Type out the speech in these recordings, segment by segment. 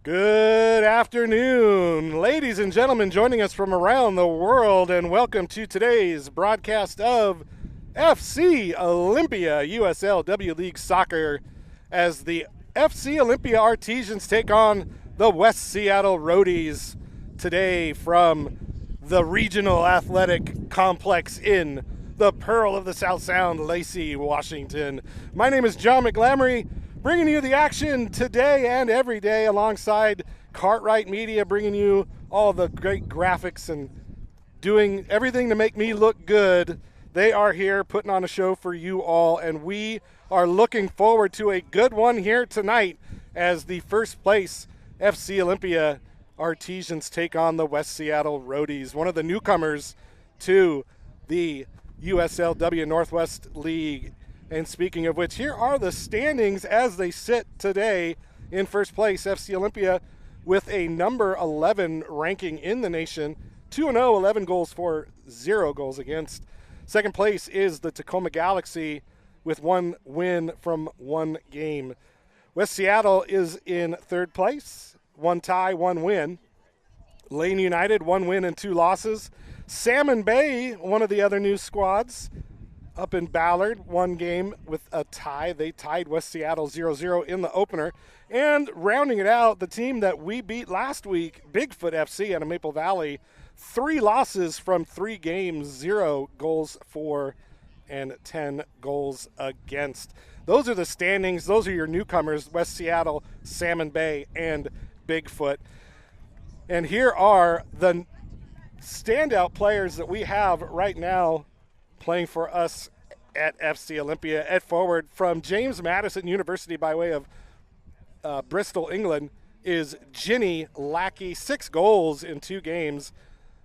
Good afternoon, ladies and gentlemen, joining us from around the world, and welcome to today's broadcast of FC Olympia USL W League Soccer as the FC Olympia Artesians take on the West Seattle Rhodies today from the Regional Athletic Complex in the Pearl of the South Sound, Lacey, Washington. My name is John McGlamory, bringing you the action today and every day alongside Cartwright Media, bringing you all the great graphics and doing everything to make me look good. They are here putting on a show for you all, and we are looking forward to a good one here tonight as the first place FC Olympia Artesians take on the West Seattle Rhodies, one of the newcomers to the USL W Northwest League. And speaking of which, here are the standings as they sit today. In first place, FC Olympia with a number 11 ranking in the nation, 2-0, 11 goals for, 0 goals against. Second place is the Tacoma Galaxy with 1 win from 1 game. West Seattle is in third place, 1 tie, 1 win. Lane United, 1 win and 2 losses. Salmon Bay, one of the other new squads, up in Ballard, 1 game with a tie. They tied West Seattle 0-0 in the opener. And rounding it out, the team that we beat last week, Bigfoot FC out of Maple Valley, 3 losses from 3 games, 0 goals for and 10 goals against. Those are the standings. Those are your newcomers, West Seattle, Salmon Bay, and Bigfoot. And here are the standout players that we have right now playing for us at FC Olympia. At forward from James Madison University by way of Bristol, England, is Ginny Lackey. 6 goals in 2 games,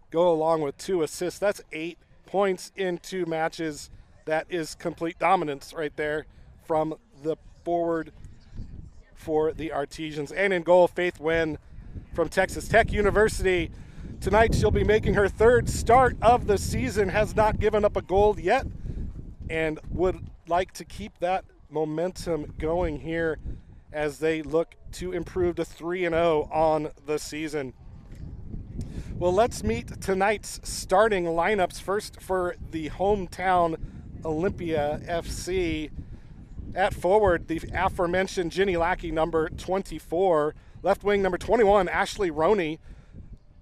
go along with 2 assists. That's 8 points in 2 matches. That is complete dominance right there from the forward for the Artesians. And in goal, Faith Nguyen from Texas Tech University. Tonight she'll be making her 3rd start of the season, has not given up a goal yet, and would like to keep that momentum going here as they look to improve to 3-0 on the season. Well, let's meet tonight's starting lineups. First for the hometown Olympia FC. At forward, the aforementioned Ginny Lackey, number 24. Left wing, number 21, Ashley Roney.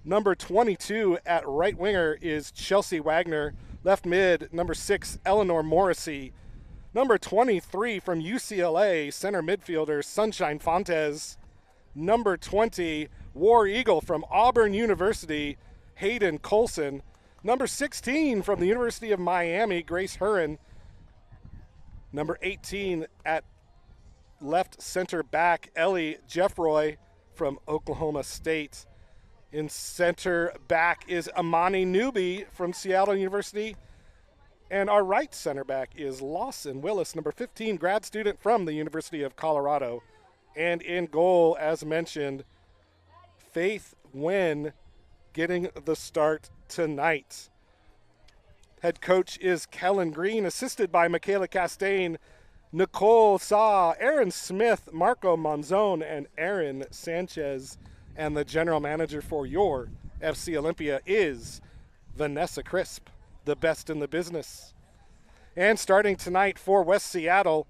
Number 22 at right winger is Chelsea Wagner. Left mid, number 6, Eleanor Morrissey. Number 23 from UCLA, center midfielder Sunshine Fontes. Number 20, War Eagle from Auburn University, Hayden Colson. Number 16 from the University of Miami, Grace Huron. Number 18 at left center back, Ellie Jeffroy from Oklahoma State. In center back is Amani Newby from Seattle University. And our right center back is Lawson Willis, number 15, grad student from the University of Colorado. And in goal, as mentioned, Faith Nguyen getting the start tonight. Head coach is Kellen Green, assisted by Michaela Castaigne, Nicole Saw, Aaron Smith, Marco Monzon, and Aaron Sanchez. And the general manager for your FC Olympia is Vanessa Crisp, the best in the business. And starting tonight for West Seattle,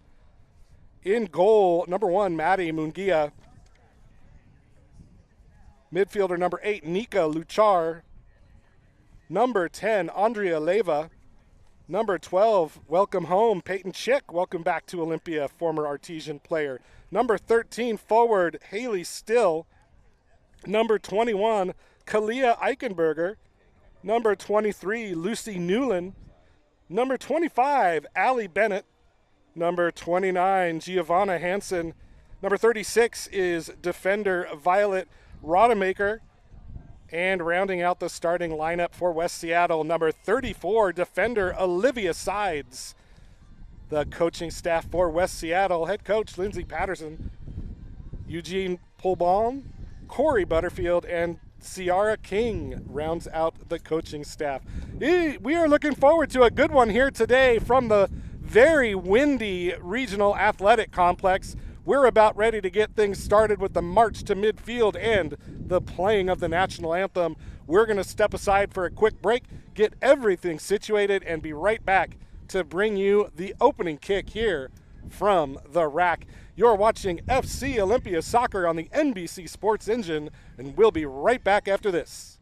in goal, number 1, Maddie Mungia. Midfielder number 8, Nika Luchar. Number 10, Andrea Leva. Number 12, welcome home, Peyton Chick. Welcome back to Olympia, former Artesian player. Number 13, forward, Haley Still. Number 21, Kalia Eichenberger. Number 23, Lucy Newland. Number 25, Allie Bennett. Number 29, Giovanna Hansen. Number 36 is defender Violet Rodemaker. And rounding out the starting lineup for West Seattle, number 34, defender Olivia Sides. The coaching staff for West Seattle, head coach Lindsay Patterson, Eugene Polbaum, Corey Butterfield, and Ciara King rounds out the coaching staff. We are looking forward to a good one here today from the very windy Regional Athletic Complex. We're about ready to get things started with the march to midfield and the playing of the national anthem. We're going to step aside for a quick break, get everything situated, and be right back to bring you the opening kick here from the rack. You're watching FC Olympia Soccer on the NBC Sports Engine, and we'll be right back after this.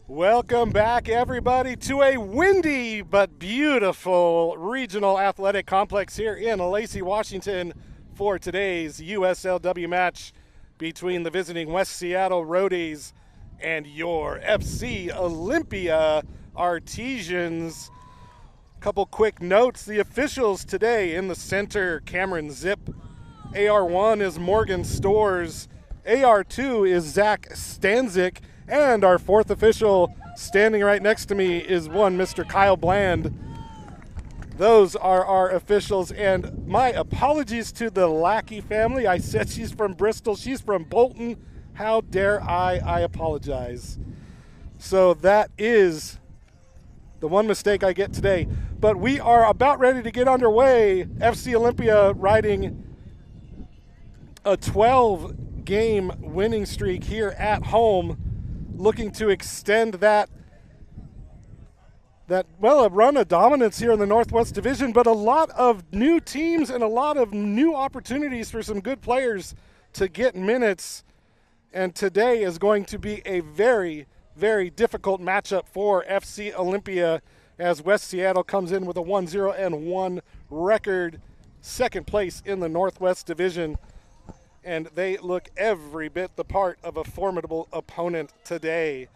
Welcome back, everybody, to a windy but beautiful regional athletic complex here in Lacey, Washington for today's USLW match between the visiting West Seattle Rhodies and your FC Olympia Artesians. Couple quick notes. The officials today: in the center, Cameron Zip. AR1 is Morgan Stores. AR2 is Zach Stanzik. And our fourth official standing right next to me is one Mr. Kyle Bland. Those are our officials, and my apologies to the Lackey family. I said she's from Bristol. She's from Bolton. How dare I? I apologize. So that is the one mistake I get today. But we are about ready to get underway. FC Olympia riding a 12-game winning streak here at home, looking to extend that a run of dominance here in the Northwest Division, but a lot of new teams and a lot of new opportunities for some good players to get minutes. And today is going to be a very, very difficult matchup for FC Olympia as West Seattle comes in with a 1-0-1 record, second place in the Northwest Division. And they look every bit the part of a formidable opponent today.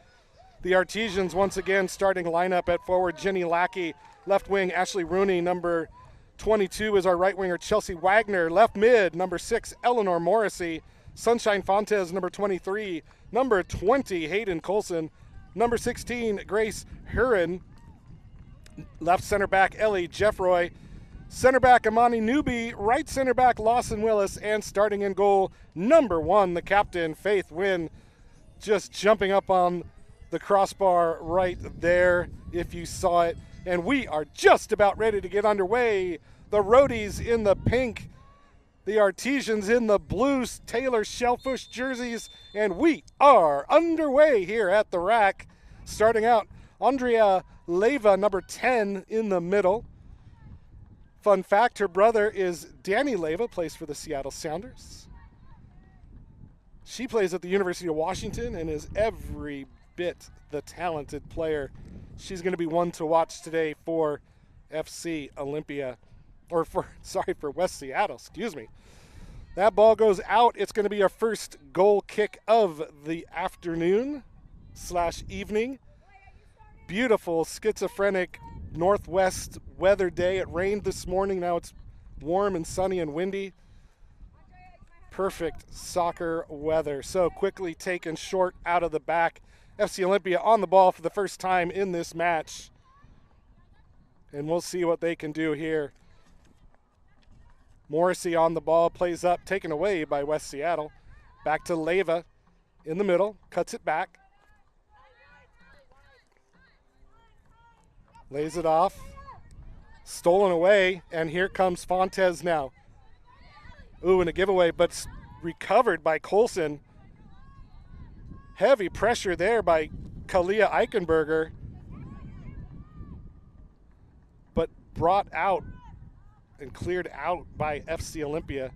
The Artesians once again starting lineup at forward: Jenny Lackey, left wing Ashley Rooney, number 22 is our right winger Chelsea Wagner, left mid number 6 Eleanor Morrissey, Sunshine Fontes number 23, number 20 Hayden Colson, number 16 Grace Huron, left center back Ellie Jeffroy, center back Amani Newby, right center back Lawson Willis, and starting in goal, number 1, the captain, Faith Wynn, just jumping up on the crossbar right there if you saw it. And we are just about ready to get underway. The Rhodies in the pink, the Artesians in the blue Taylor Shellfish jerseys, and we are underway here at the rack. Starting out, Andrea Leva, number 10 in the middle. Fun fact, her brother is Danny Leva, plays for the Seattle Sounders. She plays at the University of Washington and is every bit the talented player. She's going to be one to watch today for FC Olympia, or for West Seattle, excuse me. That ball goes out. It's going to be our first goal kick of the afternoon/evening. Beautiful schizophrenic Northwest weather day. It rained this morning. Now it's warm and sunny and windy. Perfect soccer weather. So quickly taken short out of the back. FC Olympia on the ball for the first time in this match. And we'll see what they can do here. Morrissey on the ball, plays up, taken away by West Seattle. Back to Leva in the middle, cuts it back. Lays it off, stolen away, and here comes Fontes now. Ooh, and a giveaway, but recovered by Colson. Heavy pressure there by Kalia Eichenberger, but brought out and cleared out by FC Olympia.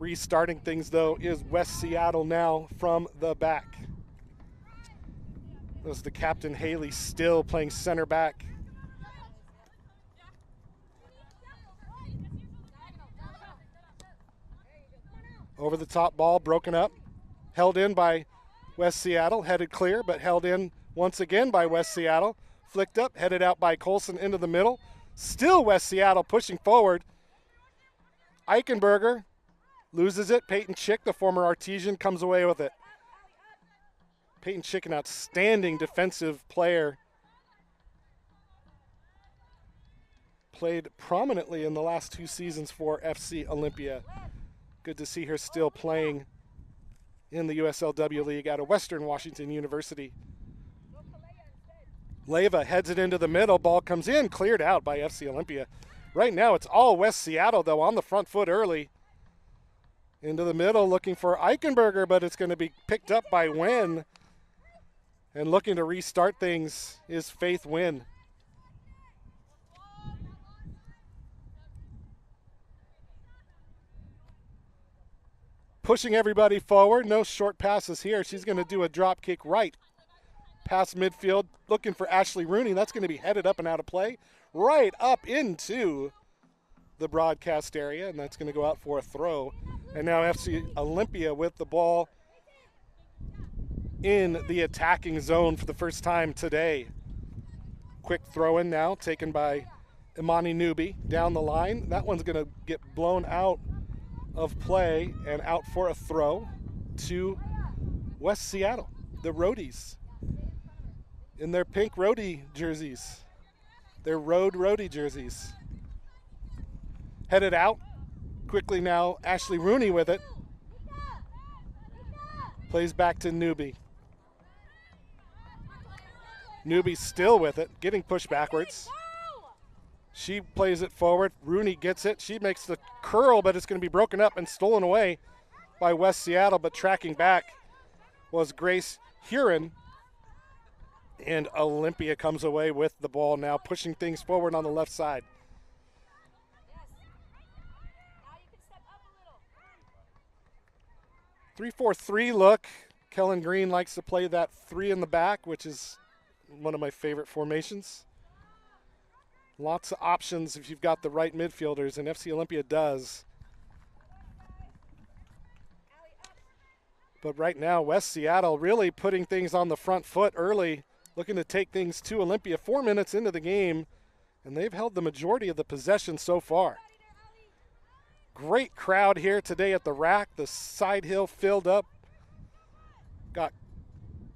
Restarting things, though, is West Seattle now from the back. There's the captain, Haley, still playing center back. Over the top ball, broken up, held in by West Seattle, headed clear, but held in once again by West Seattle. Flicked up, headed out by Colson into the middle. Still West Seattle pushing forward. Eichenberger loses it. Peyton Chick, the former Artesian, comes away with it. Peyton Chick, an outstanding defensive player. Played prominently in the last 2 seasons for FC Olympia. Good to see her still playing in the USLW League out of Western Washington University. Leva heads it into the middle. Ball comes in, cleared out by FC Olympia. Right now it's all West Seattle, though, on the front foot early. Into the middle, looking for Eichenberger, but it's going to be picked up by Wynn. And looking to restart things is Faith Wynn. Pushing everybody forward. No short passes here. She's going to do a drop kick right past midfield, looking for Ashley Rooney. That's going to be headed up and out of play, right up into the broadcast area, and that's going to go out for a throw. And now FC Olympia with the ball in the attacking zone for the first time today. Quick throw in now, taken by Imani Newby down the line. That one's going to get blown out of play and out for a throw to West Seattle, the Rhodies, in their pink Rhodie jerseys, their road Rhodie jerseys. Headed out quickly now, Ashley Rooney with it. Plays back to Newby. Newby still with it, getting pushed backwards. She plays it forward. Rooney gets it. She makes the curl, but it's going to be broken up and stolen away by West Seattle, but tracking back was Grace Huron. And Olympia comes away with the ball now, pushing things forward on the left side. 3-4-3 look. Kellen Green likes to play that 3 in the back, which is one of my favorite formations. Lots of options if you've got the right midfielders, and FC Olympia does. But right now, West Seattle really putting things on the front foot early, looking to take things to Olympia 4 minutes into the game, and they've held the majority of the possession so far. Great crowd here today at the rack. The side hill filled up. Got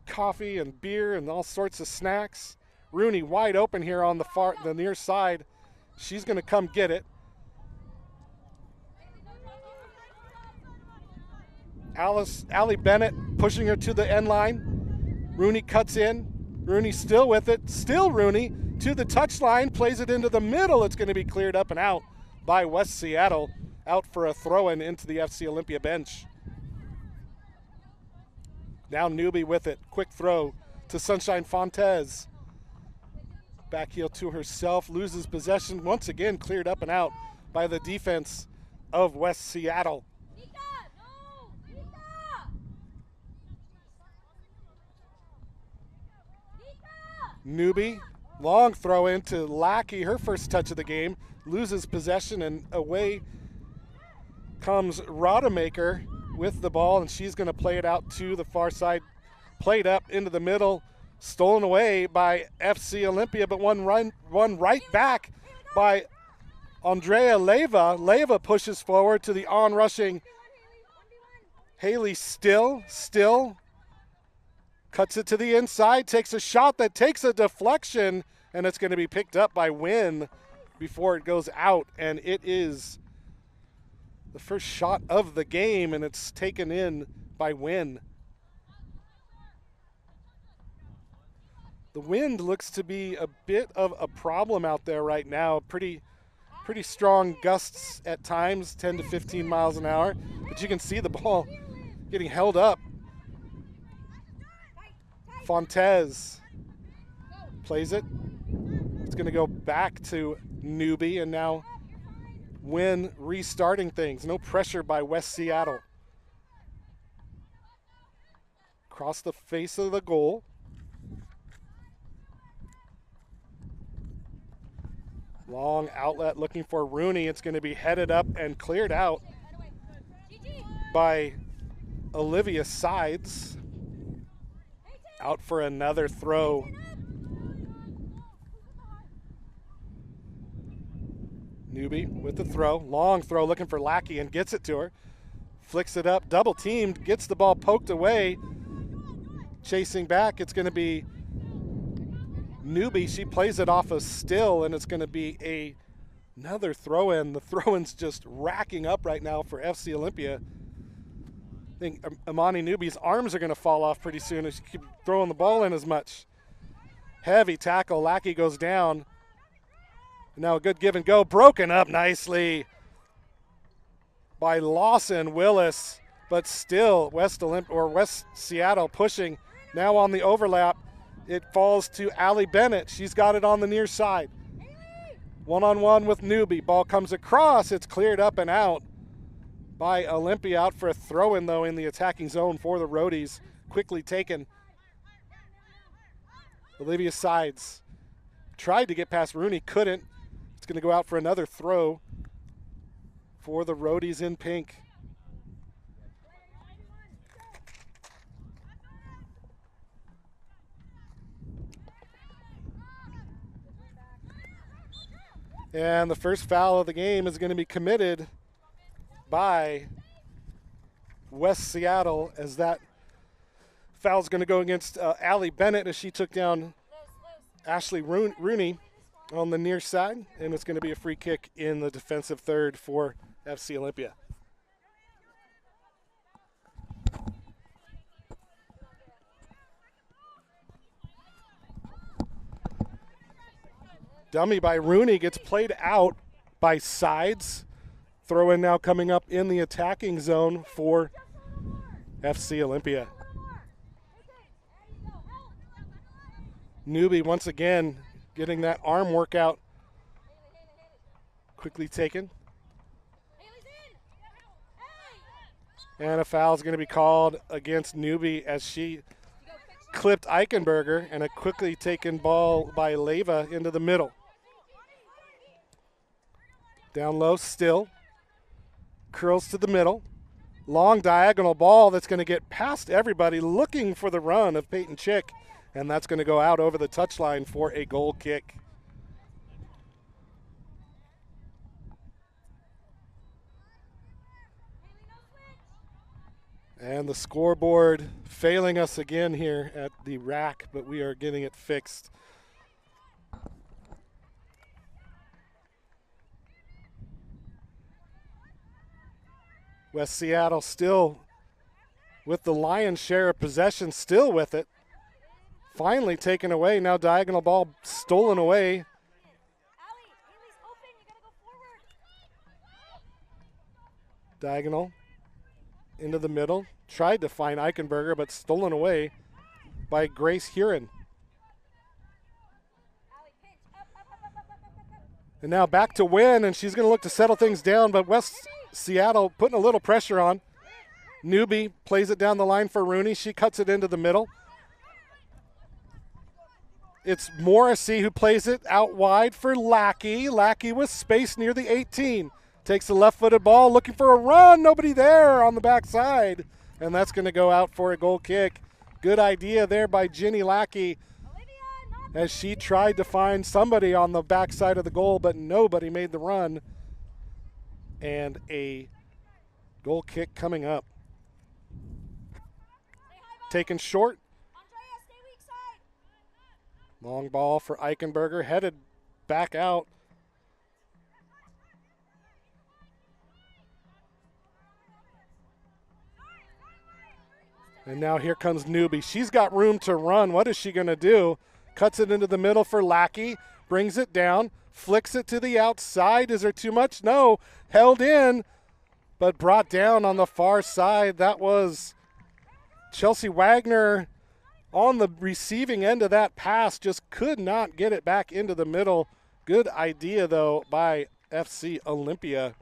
coffee and beer and all sorts of snacks. Rooney wide open here on the near side. She's going to come get it. Allie Bennett pushing her to the end line. Rooney cuts in. Rooney still with it. Still Rooney to the touchline. Plays it into the middle. It's going to be cleared up and out by West Seattle. Out for a throw-in into the FC Olympia bench. Now Newby with it. Quick throw to Sunshine Fontes. Back heel to herself. Loses possession. Once again cleared up and out by the defense of West Seattle. Newby, long throw into Lackey, her first touch of the game, loses possession, and away comes Rodemaker with the ball, and she's going to play it out to the far side. Played up into the middle, stolen away by FC Olympia, but one right back by Andrea Leyva. Leyva pushes forward to the on-rushing Haley Still. Cuts it to the inside, takes a shot that takes a deflection, and it's going to be picked up by Wynn before it goes out, and it is the first shot of the game, and it's taken in by Wynn. The wind looks to be a bit of a problem out there right now. Pretty strong gusts at times, 10 to 15 miles an hour, but you can see the ball getting held up. Fontes plays it. It's going to go back to Newby, and now Wynn restarting things. No pressure by West Seattle. Across the face of the goal. Long outlet looking for Rooney. It's going to be headed up and cleared out by Olivia Sides. Out for another throw. Newby with the throw. Long throw looking for Lackey and gets it to her. Flicks it up, double teamed, gets the ball poked away. Chasing back, it's going to be Newby. She plays it off of Still, and it's going to be another throw-in. The throw-in's just racking up right now for FC Olympia. I think Imani Newby's arms are going to fall off pretty soon if she keeps throwing the ball in as much. Heavy tackle. Lackey goes down. Now a good give and go. Broken up nicely by Lawson Willis, but still West Seattle pushing. Now on the overlap, it falls to Allie Bennett. She's got it on the near side. One-on-one with Newby. Ball comes across. It's cleared up and out by Olympia. Out for a throw-in, though, in the attacking zone for the Rhodies. Quickly taken Olivia Sides tried to get past Rooney, couldn't. It's going to go out for another throw for the Rhodies in pink. And the first foul of the game is going to be committed by West Seattle, as that foul is going to go against Allie Bennett as she took down Ashley Rooney on the near side, and it's going to be a free kick in the defensive third for FC Olympia. Dummy by Rooney gets played out by Sides. Throw in now coming up in the attacking zone for FC Olympia. Newbie once again getting that arm workout quickly taken. And a foul is going to be called against Newbie as she clipped Eichenberger, and a quickly taken ball by Leva into the middle. Down low still. Curls to the middle. Long diagonal ball that's going to get past everybody looking for the run of Peyton Chick, and that's going to go out over the touchline for a goal kick. And the scoreboard failing us again here at the rack, but we are getting it fixed. West Seattle still with the lion's share of possession, still with it. Finally taken away. Now diagonal ball stolen away. Diagonal into the middle. Tried to find Eichenberger, but stolen away by Grace Huron. And now back to Wynn, and she's going to look to settle things down, but West Seattle putting a little pressure on. Newbie plays it down the line for Rooney. She cuts it into the middle. It's Morrissey who plays it out wide for Lackey. Lackey with space near the 18. Takes the left-footed ball, looking for a run. Nobody there on the backside. And that's going to go out for a goal kick. Good idea there by Ginny Lackey as she tried to find somebody on the backside of the goal, but nobody made the run. And a goal kick coming up. Taken short. Long ball for Eichenberger, headed back out. And now here comes Newbie. She's got room to run. What is she going to do? Cuts it into the middle for Lackey, brings it down, flicks it to the outside. Is there too much? No. Held in, but brought down on the far side. That was Chelsea Wagner on the receiving end of that pass. Just could not get it back into the middle. Good idea, though, by FC Olympia.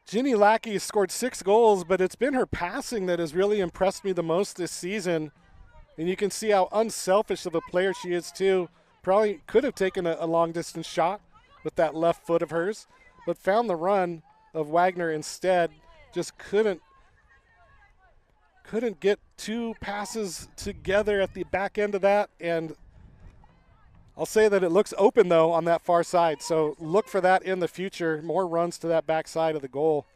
Ginny Lackey scored 6 goals, but it's been her passing that has really impressed me the most this season. And you can see how unselfish of a player she is, too. Probably could have taken a long-distance shot with that left foot of hers, but found the run of Wagner instead. Just couldn't get 2 passes together at the back end of that. And I'll say that it looks open, though, on that far side. So look for that in the future. More runs to that back side of the goal.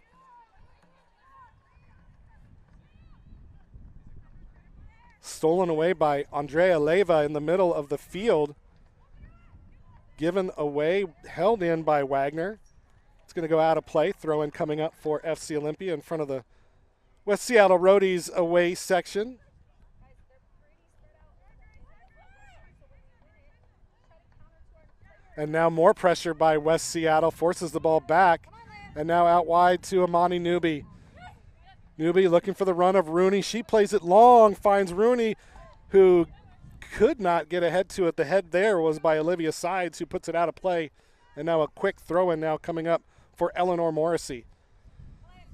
Stolen away by Andrea Leva in the middle of the field. Given away, held in by Wagner. It's going to go out of play. Throw in coming up for FC Olympia in front of the West Seattle Rhodies away section. And now more pressure by West Seattle, forces the ball back, and now out wide to Amani Newbie. Newbie looking for the run of Rooney. She plays it long, finds Rooney, who could not get ahead to it. The head there was by Olivia Sides, who puts it out of play. And now a quick throw-in now coming up for Eleanor Morrissey.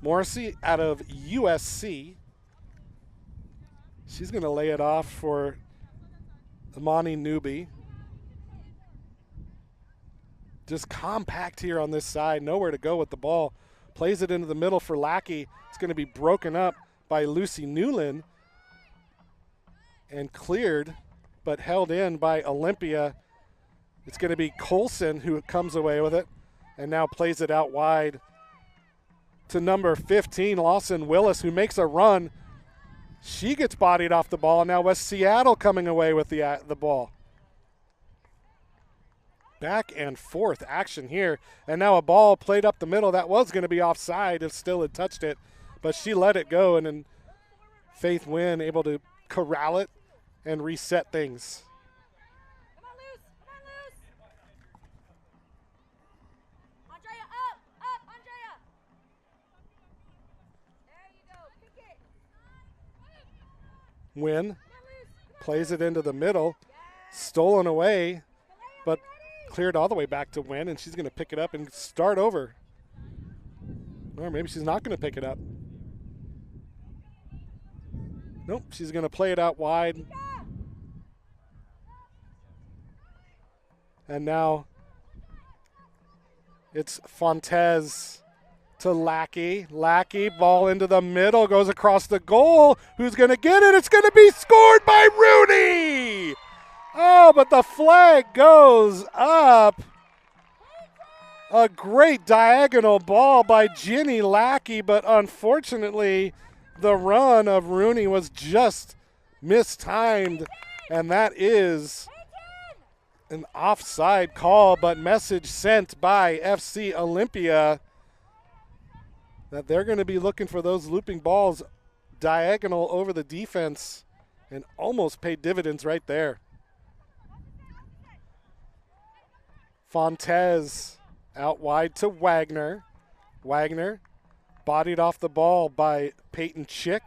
Morrissey out of USC. She's going to lay it off for Amani Newby. Just compact here on this side, nowhere to go with the ball. Plays it into the middle for Lackey. It's going to be broken up by Lucy Newland and cleared, but held in by Olympia. It's going to be Colson who comes away with it and now plays it out wide to number 15, Lawson Willis, who makes a run. She gets bodied off the ball. Now West Seattle coming away with the ball. Back and forth action here. And now a ball played up the middle. That was going to be offside if Still had touched it. But she let it go, and then Faith Wynn able to corral it and reset things. Come on, loose. Come on, loose. Andrea, up, Andrea. There you go. Pick it. Wynn plays it into the middle. Stolen away, but cleared all the way back to Wynn, and she's going to pick it up and start over. Or maybe she's not going to pick it up. Nope, she's going to play it out wide. And now it's Fontez to Lackey. Lackey, ball into the middle, goes across the goal. Who's going to get it? It's going to be scored by Rooney! Oh, but the flag goes up. A great diagonal ball by Ginny Lackey, but unfortunately the run of Rooney was just mistimed, and that is an offside call, but message sent by FC Olympia that they're going to be looking for those looping balls diagonal over the defense, and almost paid dividends right there. Fontez out wide to Wagner. Wagner bodied off the ball by Peyton Chick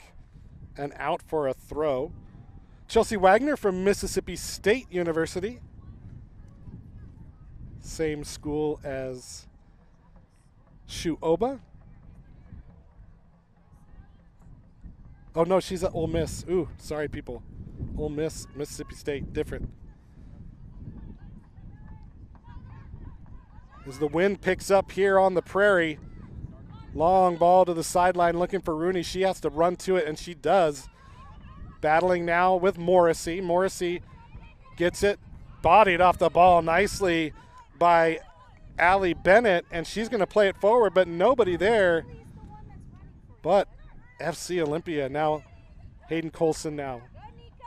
and out for a throw. Chelsea Wagner from Mississippi State University. Same school as Shuoba. Oh, no, she's at Ole Miss. Ooh, sorry, people. Ole Miss, Mississippi State, different. As the wind picks up here on the prairie, long ball to the sideline looking for Rooney. She has to run to it, and she does. Battling now with Morrissey. Morrissey gets it, bodied off the ball nicely by Allie Bennett, and she's going to play it forward, but nobody there. But FC Olympia now, Hayden Colson now,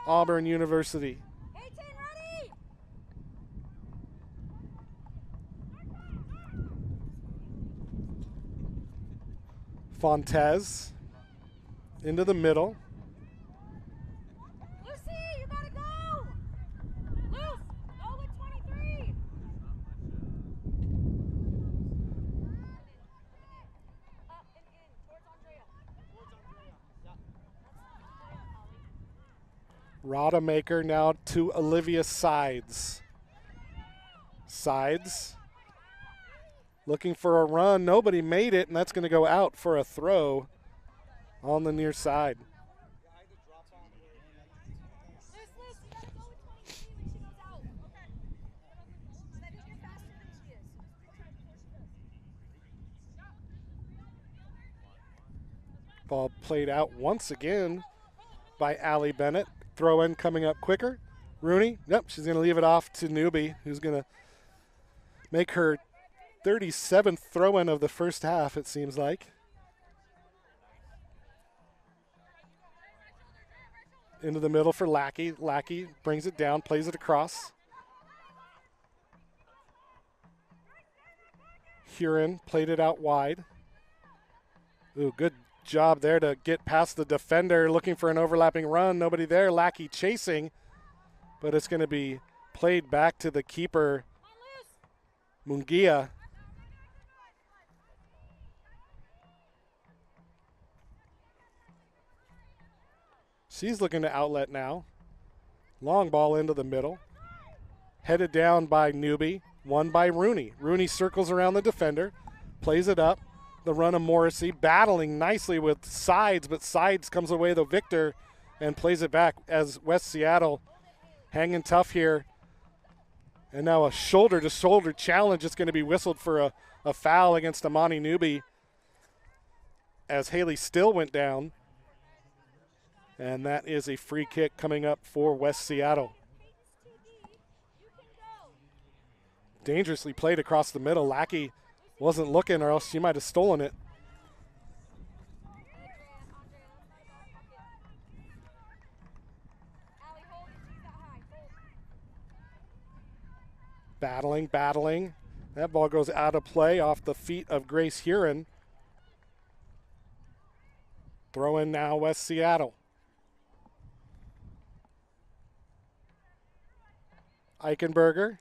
Auburn University. Fontez into the middle. Lucy, you gotta go. Luce, go with 23. Up and in, towards Andrea. Rodemaker now to Olivia Sides. Sides looking for a run. Nobody made it, and that's going to go out for a throw on the near side. Ball played out once again by Allie Bennett. Throw in coming up quicker. Rooney, yep, she's going to leave it off to Newby, who's going to make her 37th throw-in of the first half, it seems like. Into the middle for Lackey. Lackey brings it down, plays it across. Huron played it out wide. Ooh, good job there to get past the defender, looking for an overlapping run. Nobody there. Lackey chasing, but it's going to be played back to the keeper, Mungia. She's looking to outlet now. Long ball into the middle. Headed down by Newby. Won by Rooney. Rooney circles around the defender. Plays it up. the run of Morrissey, battling nicely with Sides, but Sides comes away the victor and plays it back as West Seattle hanging tough here. And now a shoulder-to-shoulder challenge is going to be whistled for a foul against Amani Newby as Haley Still went down. And that is a free kick coming up for West Seattle. Dangerously played across the middle. Lackey wasn't looking, or else she might have stolen it. Battling. That ball goes out of play off the feet of Grace Huron. Throw in now West Seattle. Eichenberger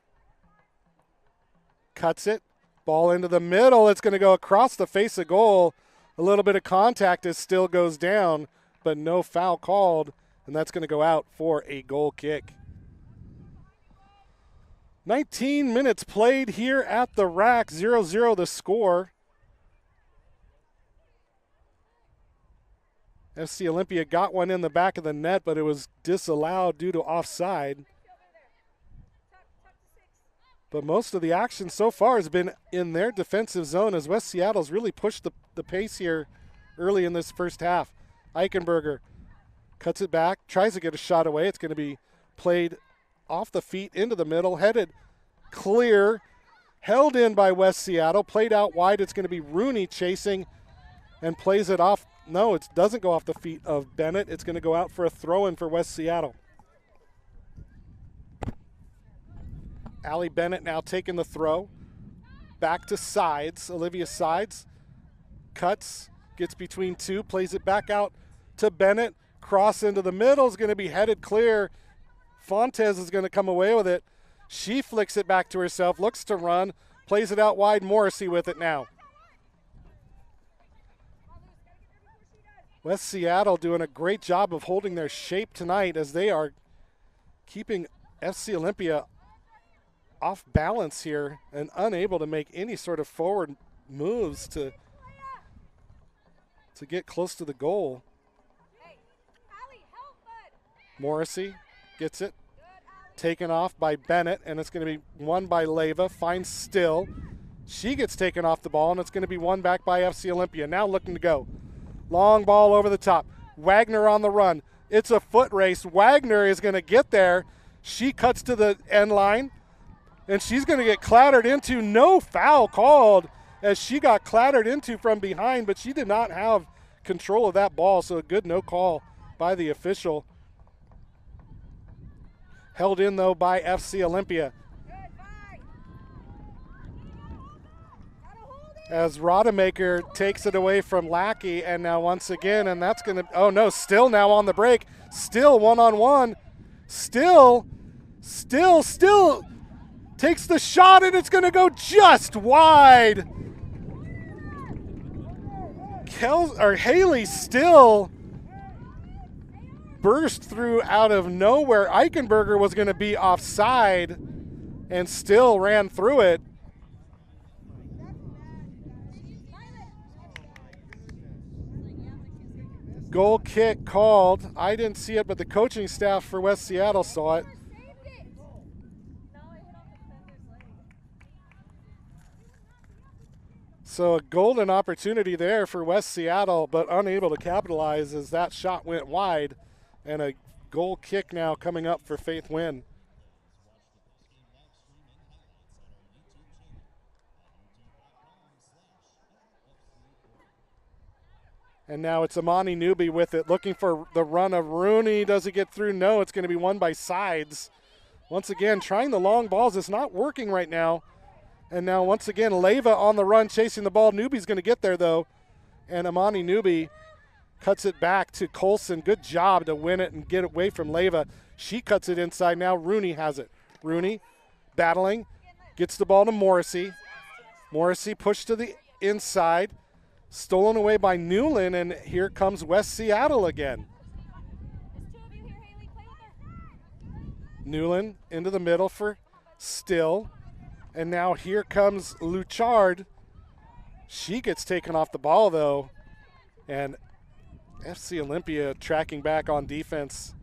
cuts it. Ball into the middle. It's going to go across the face of goal. A little bit of contact as Still goes down, but no foul called, and that's going to go out for a goal kick. 19 minutes played here at the rack, 0-0 the score. FC Olympia got one in the back of the net, but it was disallowed due to offside. But most of the action so far has been in their defensive zone as West Seattle's really pushed the pace here early in this first half. Eichenberger cuts it back, tries to get a shot away. It's going to be played off the feet into the middle, headed clear, held in by West Seattle, played out wide. It's going to be Rooney chasing and plays it off. No, it doesn't go off the feet of Bennett. It's going to go out for a throw-in for West Seattle. Allie Bennett now taking the throw. Back to Sides. Olivia Sides cuts, gets between two, plays it back out to Bennett. Cross into the middle is going to be headed clear. Fontes is going to come away with it. She flicks it back to herself, looks to run, plays it out wide. Morrissey with it now. West Seattle doing a great job of holding their shape tonight as they are keeping FC Olympia off balance here and unable to make any sort of forward moves to get close to the goal. Morrissey gets it, taken off by Bennett, and it's going to be won by Leyva, finds Still. She gets taken off the ball, and it's going to be won back by FC Olympia. Now looking to go. Long ball over the top. Wagner on the run. It's a foot race. Wagner is going to get there. She cuts to the end line, and she's going to get clattered into. No foul called as she got clattered into from behind, but she did not have control of that ball, so a good no call by the official. Held in, though, by FC Olympia. As Rodemaker takes it away from Lackey, and now once again, and that's going to, oh no, Still now on the break. Still one-on-one. Still takes the shot, and it's going to go just wide. Haley Still burst through out of nowhere. Eichenberger was going to be offside and Still ran through it. Goal kick called. I didn't see it, but the coaching staff for West Seattle saw it. So a golden opportunity there for West Seattle, but unable to capitalize as that shot went wide. And a goal kick now coming up for Faith Wynn. And now it's Amani Newby with it, looking for the run of Rooney. Does he get through? No, it's going to be won by Sides. Once again, trying the long balls. It's not working right now. And now once again, Leyva on the run, chasing the ball. Newby's going to get there, though. And Amani Newby cuts it back to Colson. Good job to win it and get away from Leyva. She cuts it inside now. Rooney has it. Rooney battling, gets the ball to Morrissey. Morrissey pushed to the inside. Stolen away by Newland, and here comes West Seattle again. Newland into the middle for Still. And now here comes Luchard. She gets taken off the ball, though, and FC Olympia tracking back on defense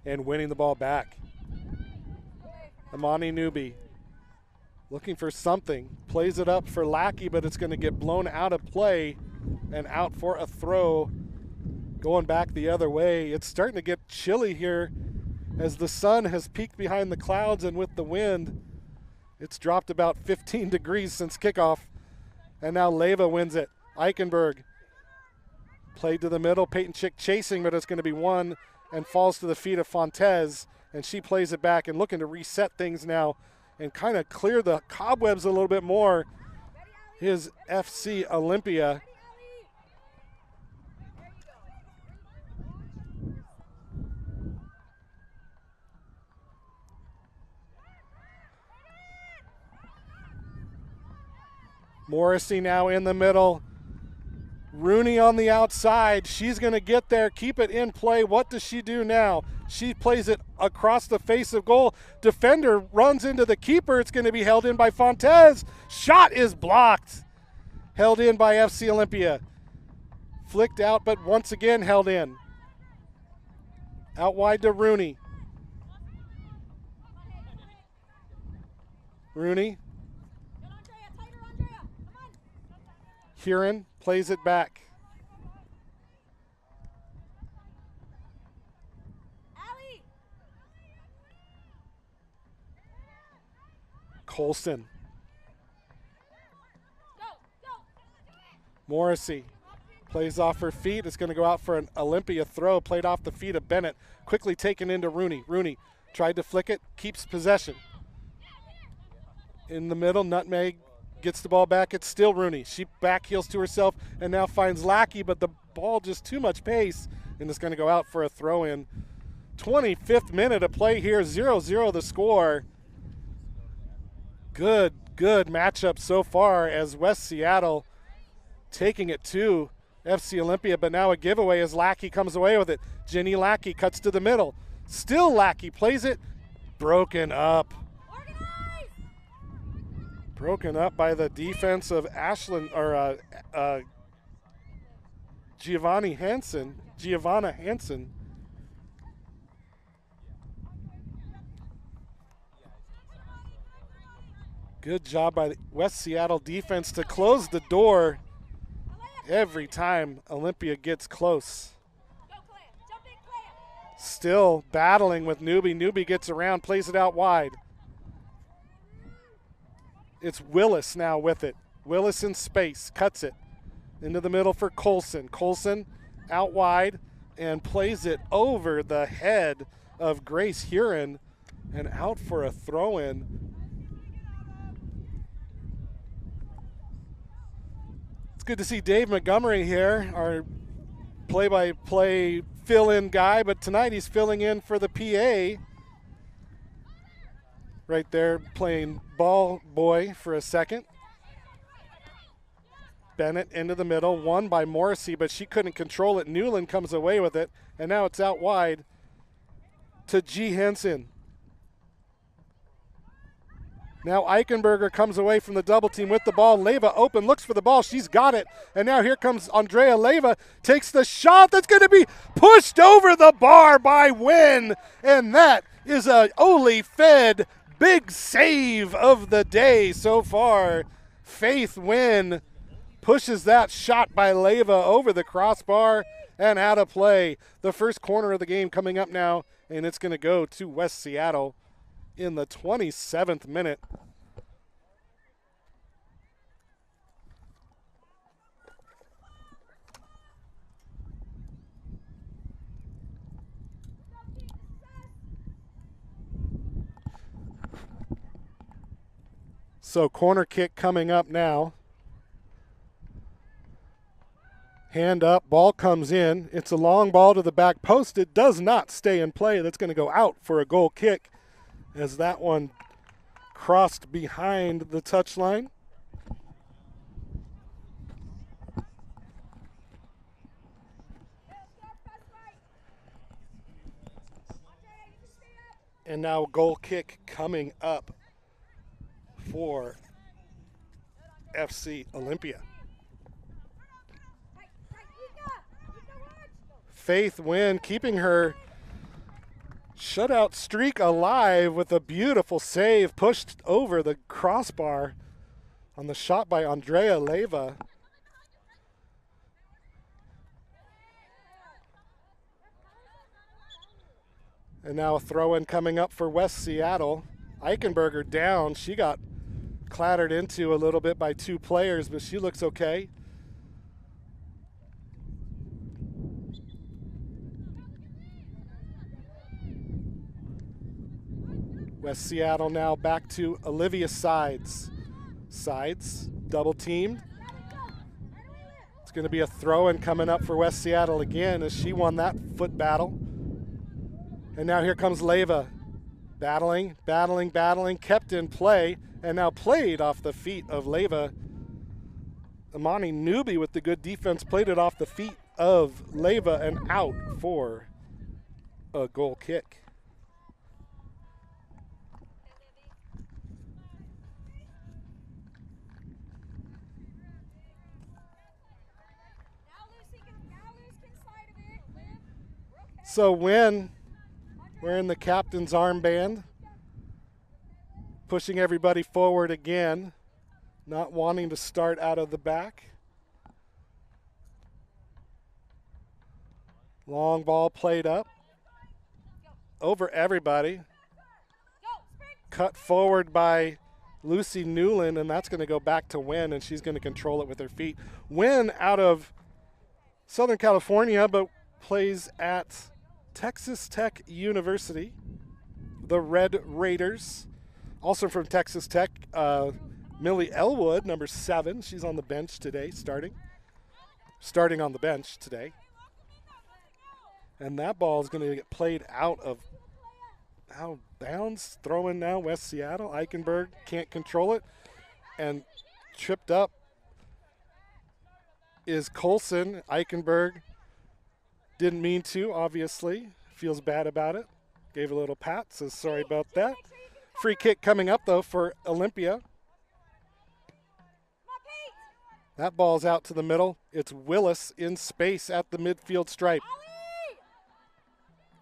and winning the ball back. Amani Newby looking for something. Plays it up for Lackey, but it's going to get blown out of play and out for a throw. Going back the other way. It's starting to get chilly here as the sun has peaked behind the clouds, and with the wind, it's dropped about 15 degrees since kickoff. And now Leyva wins it. Eichenberg played to the middle. Peyton Chick chasing, but it's going to be won and falls to the feet of Fontes. And she plays it back and looking to reset things now and kind of clear the cobwebs a little bit more. Is FC Olympia. Morrissey now in the middle. Rooney on the outside. She's going to get there, keep it in play. What does she do now? She plays it across the face of goal. Defender runs into the keeper. It's going to be held in by Fontes. Shot is blocked. Held in by FC Olympia. Flicked out, but once again held in. Out wide to Rooney. Rooney. Huron plays it back. Colson. Morrissey plays off her feet. It's going to go out for an Olympia throw. Played off the feet of Bennett. Quickly taken into Rooney. Rooney tried to flick it. Keeps possession. In the middle, Nutmeg gets the ball back. It's still Rooney. She back heels to herself and now finds Lackey, but the ball just too much pace, and it's going to go out for a throw-in. 25th minute of play here. 0-0 the score. Good matchup so far as West Seattle taking it to FC Olympia, but now a giveaway as Lackey comes away with it. Jenny Lackey cuts to the middle. Still Lackey plays it. Broken up. Broken up by the defense of Giovanna Hansen. Good job by the West Seattle defense to close the door every time Olympia gets close. Still battling with Newby. Newby gets around, plays it out wide. It's Willis now with it. Willis in space, cuts it into the middle for Colson. Colson out wide and plays it over the head of Grace Huron and out for a throw-in. It's good to see Dave Montgomery here, our play-by-play fill-in guy, but tonight he's filling in for the PA. Right there playing ball boy for a second. Bennett into the middle, won by Morrissey, but she couldn't control it. Newland comes away with it, and now it's out wide to G. Henson. Now Eichenberger comes away from the double team with the ball. Leyva open, looks for the ball. She's got it. And now here comes Andrea Leyva, takes the shot that's going to be pushed over the bar by Wynn. And that is a Ole Fed big save of the day so far. Faith Wynn pushes that shot by Leyva over the crossbar and out of play. The first corner of the game coming up now, and it's going to go to West Seattle in the 27th minute. So corner kick coming up now. Hand up, ball comes in. It's a long ball to the back post. It does not stay in play. That's going to go out for a goal kick as that one crossed behind the touchline. And now a goal kick coming up for FC Olympia. Faith Wynn keeping her shutout streak alive with a beautiful save, pushed over the crossbar on the shot by Andrea Leyva. And now a throw-in coming up for West Seattle. Eichenberger down. She got clattered into a little bit by two players, but she looks okay. West Seattle now back to Olivia Sides. Sides, double teamed. It's going to be a throw-in coming up for West Seattle again as she won that foot battle. And now here comes Leyva. Battling, kept in play, and now played off the feet of Leyva. Amani Newby with the good defense played it off the feet of Leyva and out for a goal kick. So Wynn wearing the captain's armband, pushing everybody forward again, not wanting to start out of the back. Long ball played up over everybody. Cut forward by Lucy Newland, and that's going to go back to Wynn, and she's going to control it with her feet. Wynn out of Southern California, but plays at Texas Tech University, the Red Raiders. Also from Texas Tech, Millie Elwood, number 7. She's on the bench today, starting on the bench today. And that ball is going to get played out of bounds. Throw in now, West Seattle. Eichenberg can't control it. And tripped up is Colson. Eichenberg didn't mean to, obviously. Feels bad about it. Gave a little pat, says sorry about that. Free kick coming up, though, for Olympia. That ball's out to the middle. It's Willis in space at the midfield stripe.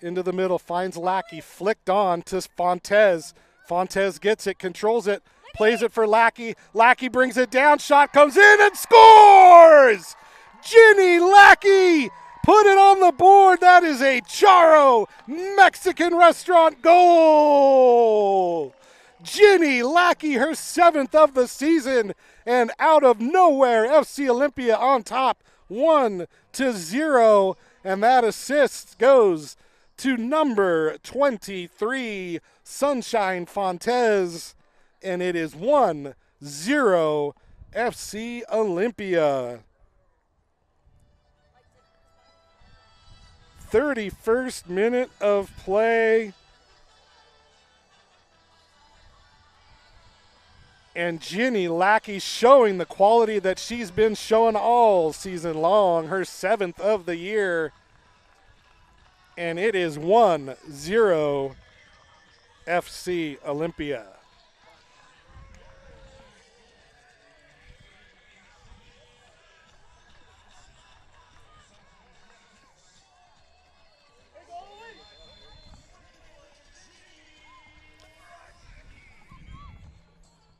Into the middle, finds Lackey, flicked on to Fontes. Fontes gets it, controls it, plays it for Lackey. Lackey brings it down, shot comes in and scores! Ginny Lackey put it on the board. That is a Charo Mexican restaurant goal. Ginny Lackey, her 7th of the season, and out of nowhere, FC Olympia on top, 1-0, and that assist goes to number 23, Sunshine Fontes, and it is 1-0 FC Olympia. 31st minute of play. And Ginny Lackey showing the quality that she's been showing all season long, her 7th of the year. And it is 1-0 FC Olympia.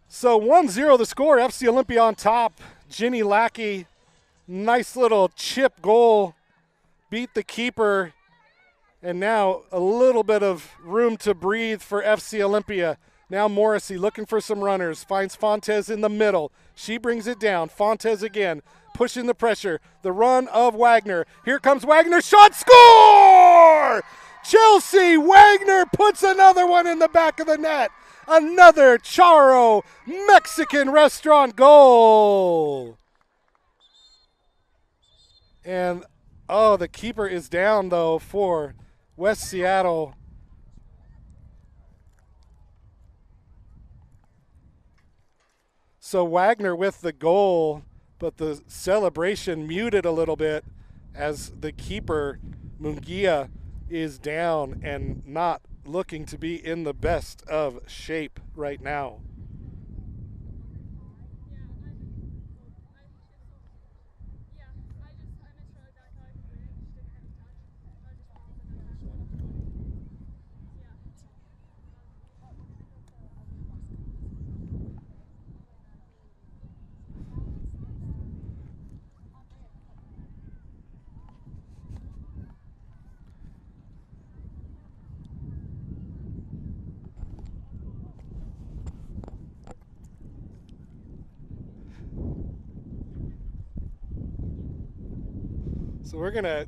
So 1-0 the score, FC Olympia on top. Ginny Lackey, nice little chip goal, beat the keeper, and now a little bit of room to breathe for FC Olympia. Now Morrissey looking for some runners, finds Fontes in the middle. She brings it down, Fontes again, pushing the pressure. The run of Wagner. Here comes Wagner, shot, score! Chelsea Wagner puts another one in the back of the net. Another Charo Mexican restaurant goal. And, oh, the keeper is down, though, for West Seattle. So Wagner with the goal, but the celebration muted a little bit as the keeper, Munguia, is down and not looking to be in the best of shape right now. So we're going to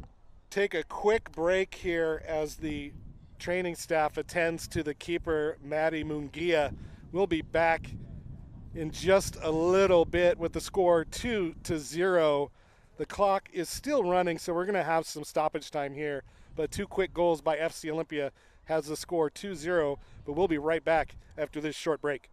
take a quick break here as the training staff attends to the keeper, Maddie Mungia. We'll be back in just a little bit with the score 2-0. The clock is still running, so we're going to have some stoppage time here. But 2 quick goals by FC Olympia has the score 2-0. But we'll be right back after this short break.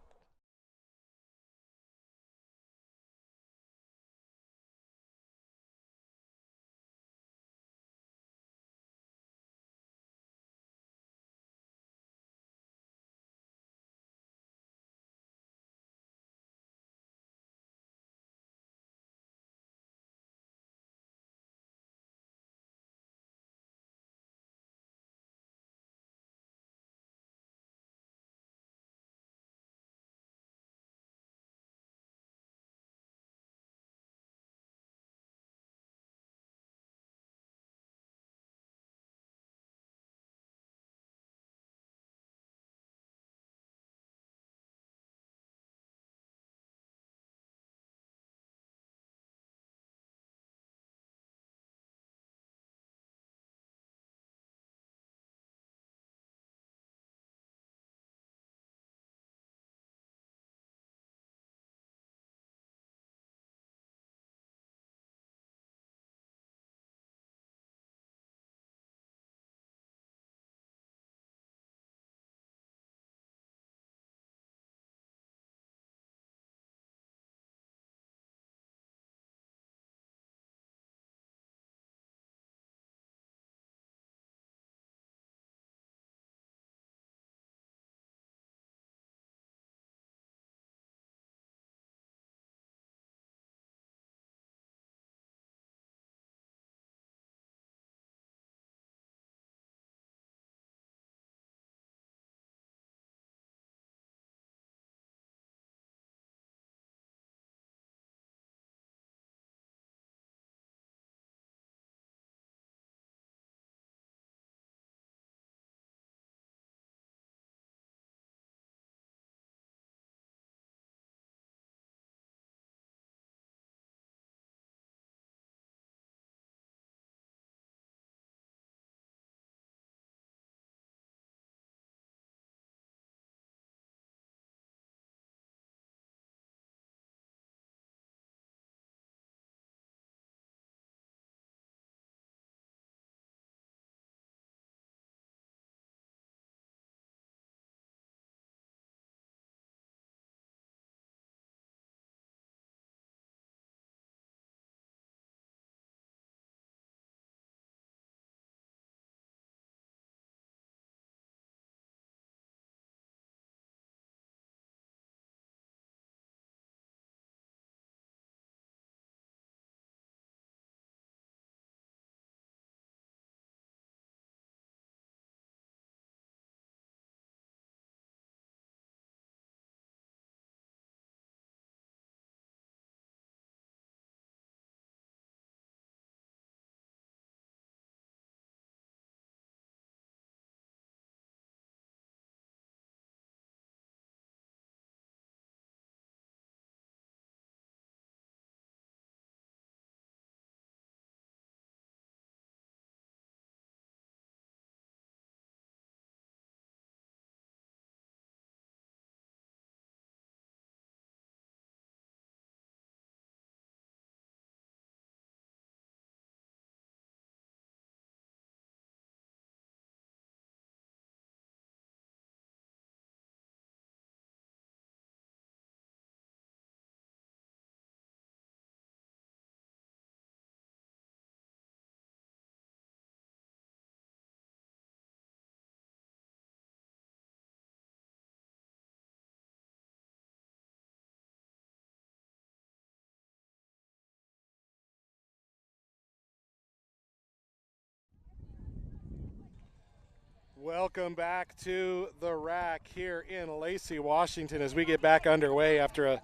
Welcome back to the rack here in Lacey, Washington, as we get back underway after a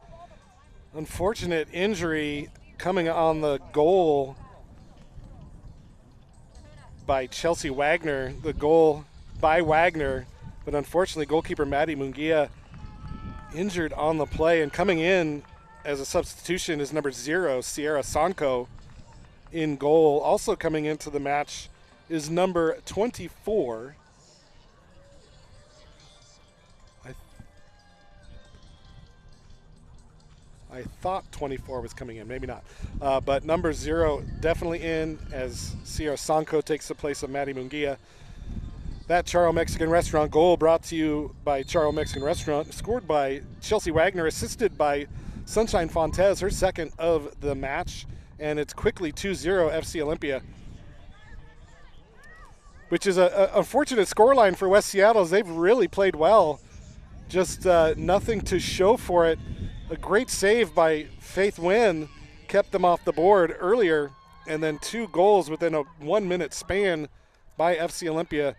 unfortunate injury coming on the goal by Chelsea Wagner, the goal by Wagner, but unfortunately goalkeeper Maddie Mungia injured on the play, and coming in as a substitution is number 0, Sierra Sonko. in goal. Also coming into the match is number 24. I thought 24 was coming in, maybe not. But number 0 definitely in as Sierra Sanko takes the place of Maddie Munguia. That Charo Mexican Restaurant goal brought to you by Charo Mexican Restaurant, scored by Chelsea Wagner, assisted by Sunshine Fontes, her second of the match. And it's quickly 2-0 FC Olympia, which is a unfortunate scoreline for West Seattle as they've really played well. Just nothing to show for it. A great save by Faith Wynn kept them off the board earlier, and then 2 goals within a 1-minute span by FC Olympia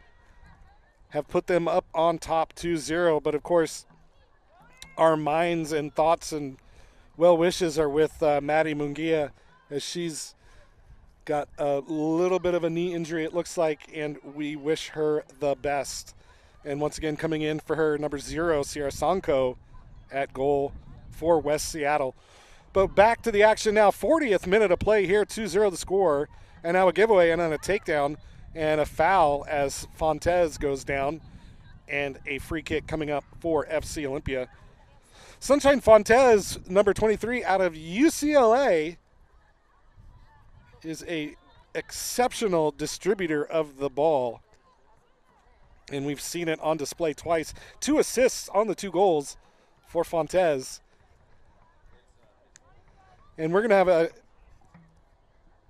have put them up on top 2-0. But of course, our minds and thoughts and well wishes are with Maddie Munguia, as she's got a little bit of a knee injury, it looks like, and we wish her the best. And once again, coming in for her, number 0, Sierra Sanko at goal for West Seattle. But back to the action now. 40th minute of play here, 2-0 the score, and now a giveaway and then a takedown and a foul as Fontes goes down, and a free kick coming up for FC Olympia. Sunshine Fontes, number 23 out of UCLA, is a exceptional distributor of the ball, and we've seen it on display twice. 2 assists on the 2 goals for Fontes. And we're going to have a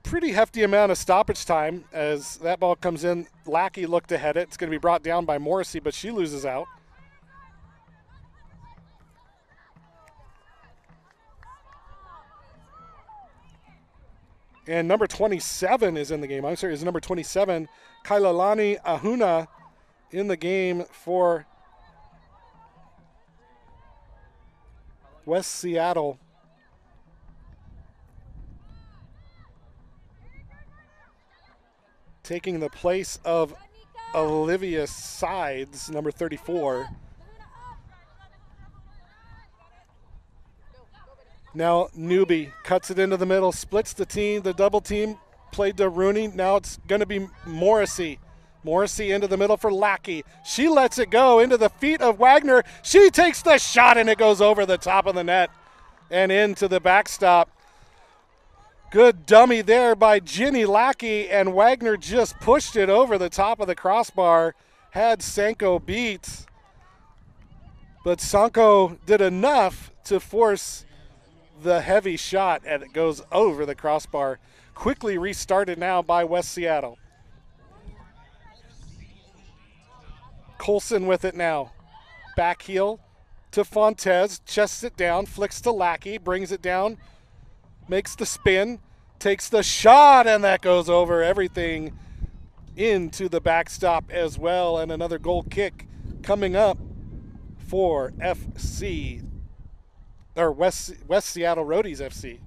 pretty hefty amount of stoppage time as that ball comes in. Lackey looked to head it. It's going to be brought down by Morrissey, but she loses out. And number 27 is in the game. I'm sorry, is number 27, Kailalani Ahuna, in the game for West Seattle. Taking the place of Olivia Sides, number 34. Now Newby cuts it into the middle, splits the team, the double team, played to Rooney. Now it's going to be Morrissey. Morrissey into the middle for Lackey. She lets it go into the feet of Wagner. She takes the shot and it goes over the top of the net and into the backstop. Good dummy there by Ginny Lackey, and Wagner just pushed it over the top of the crossbar. Had Sanko beat, but Sanko did enough to force the heavy shot, and it goes over the crossbar. Quickly restarted now by West Seattle. Colson with it now. Back heel to Fontes, chests it down, flicks to Lackey, brings it down, makes the spin, takes the shot, and that goes over everything into the backstop as well. And another goal kick coming up for FC, or West Seattle Rhodies FC.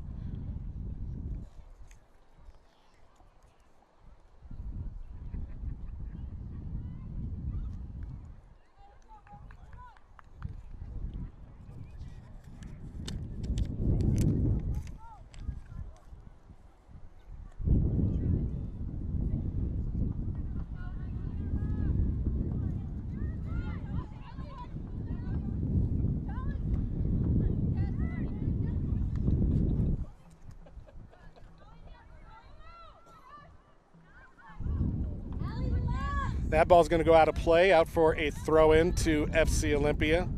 That ball's going to go out of play, out for a throw-in to FC Olympia.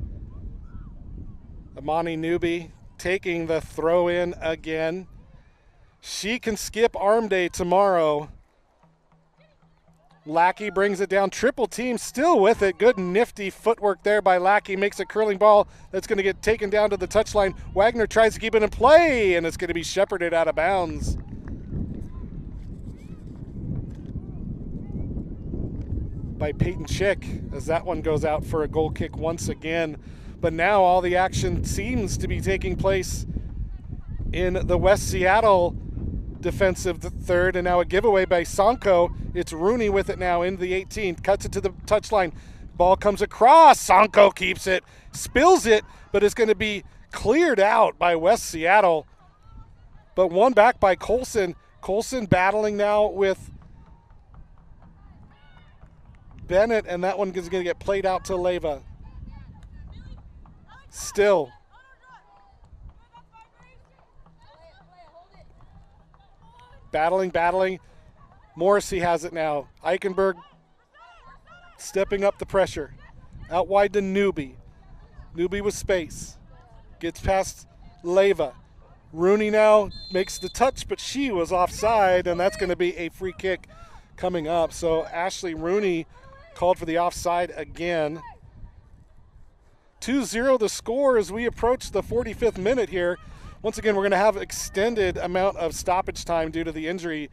Amani Newby taking the throw-in again. She can skip arm day tomorrow. Lackey brings it down. Triple team still with it. Good nifty footwork there by Lackey. Makes a curling ball that's going to get taken down to the touchline. Wagner tries to keep it in play, and it's going to be shepherded out of bounds. By Peyton Chick, as that one goes out for a goal kick once again. But now all the action seems to be taking place in the West Seattle defensive third, and now a giveaway by Sanko. It's Rooney with it now into the 18th, cuts it to the touchline. Ball comes across, Sanko keeps it, spills it, but it's going to be cleared out by West Seattle. But one back by Colson. Colson battling now with Bennett, and that one is going to get played out to Leyva. Still. Battling. Morrissey has it now. Eichenberg stepping up the pressure. Out wide to Newby. Newby with space. Gets past Leyva. Rooney now makes the touch, but she was offside, and that's going to be a free kick coming up. So Ashley Rooney called for the offside again. 2-0 the score as we approach the 45th minute here. Once again, we're going to have extended amount of stoppage time due to the injury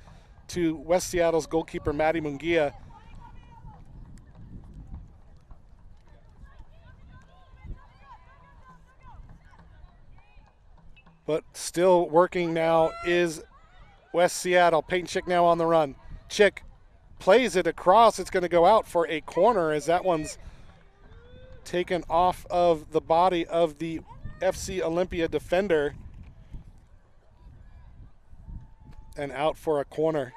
to West Seattle's goalkeeper, Maddie Mungia. But still working now is West Seattle. Peyton Chick now on the run. Chick plays it across. It's going to go out for a corner as that one's taken off of the body of the FC Olympia defender and out for a corner.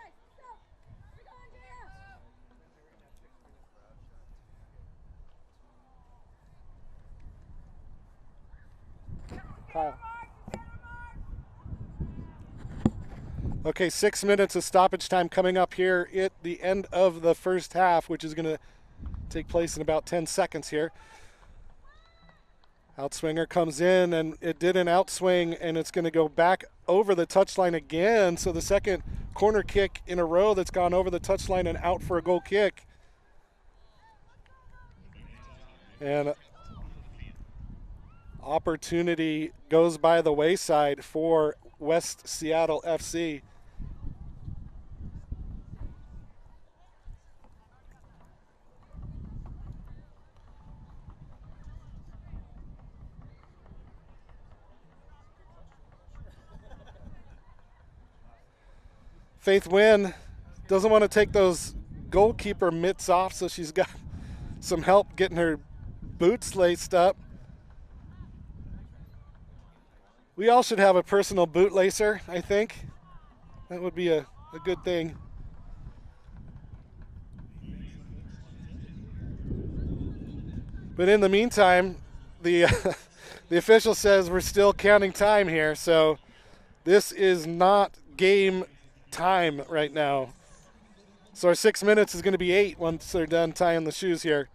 Kyle. Okay, 6 minutes of stoppage time coming up here at the end of the first half, which is going to take place in about 10 seconds here. Outswinger comes in, and it did an outswing, and it's going to go back over the touchline again. So the second corner kick in a row that's gone over the touchline and out for a goal kick. And opportunity goes by the wayside for West Seattle FC. Faith Wynn doesn't want to take those goalkeeper mitts off, so she's got some help getting her boots laced up. We all should have a personal boot lacer, I think. That would be a good thing. But in the meantime, the the official says we're still counting time here, so this is not game time right now. So our 6 minutes is going to be 8 once they're done tying the shoes here.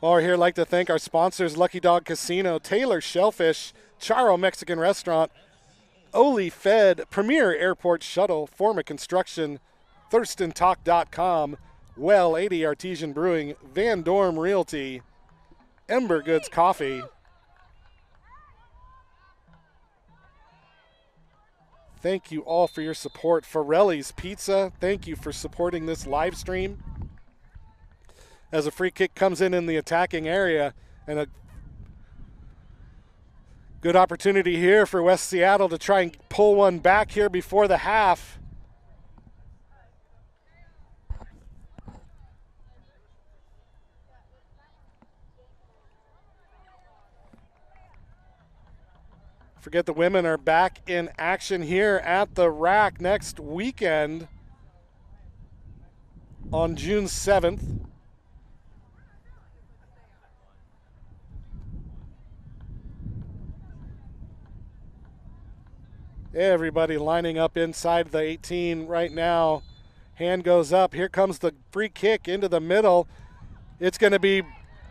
While we're here, I'd like to thank our sponsors, Lucky Dog Casino, Taylor Shellfish, Charo Mexican Restaurant, Oli Fed, Premier Airport Shuttle, Forma Construction, ThurstonTalk.com, Well 80 Artesian Brewing, Van Dorm Realty, Ember Goods Coffee. Thank you all for your support. Farrelli's Pizza, thank you for supporting this live stream. As a free kick comes in the attacking area, and a good opportunity here for West Seattle to try and pull one back here before the half. Forget the women are back in action here at the Rack next weekend on June 7th. Everybody lining up inside the 18 right now. Hand goes up. Here comes the free kick into the middle. It's going to be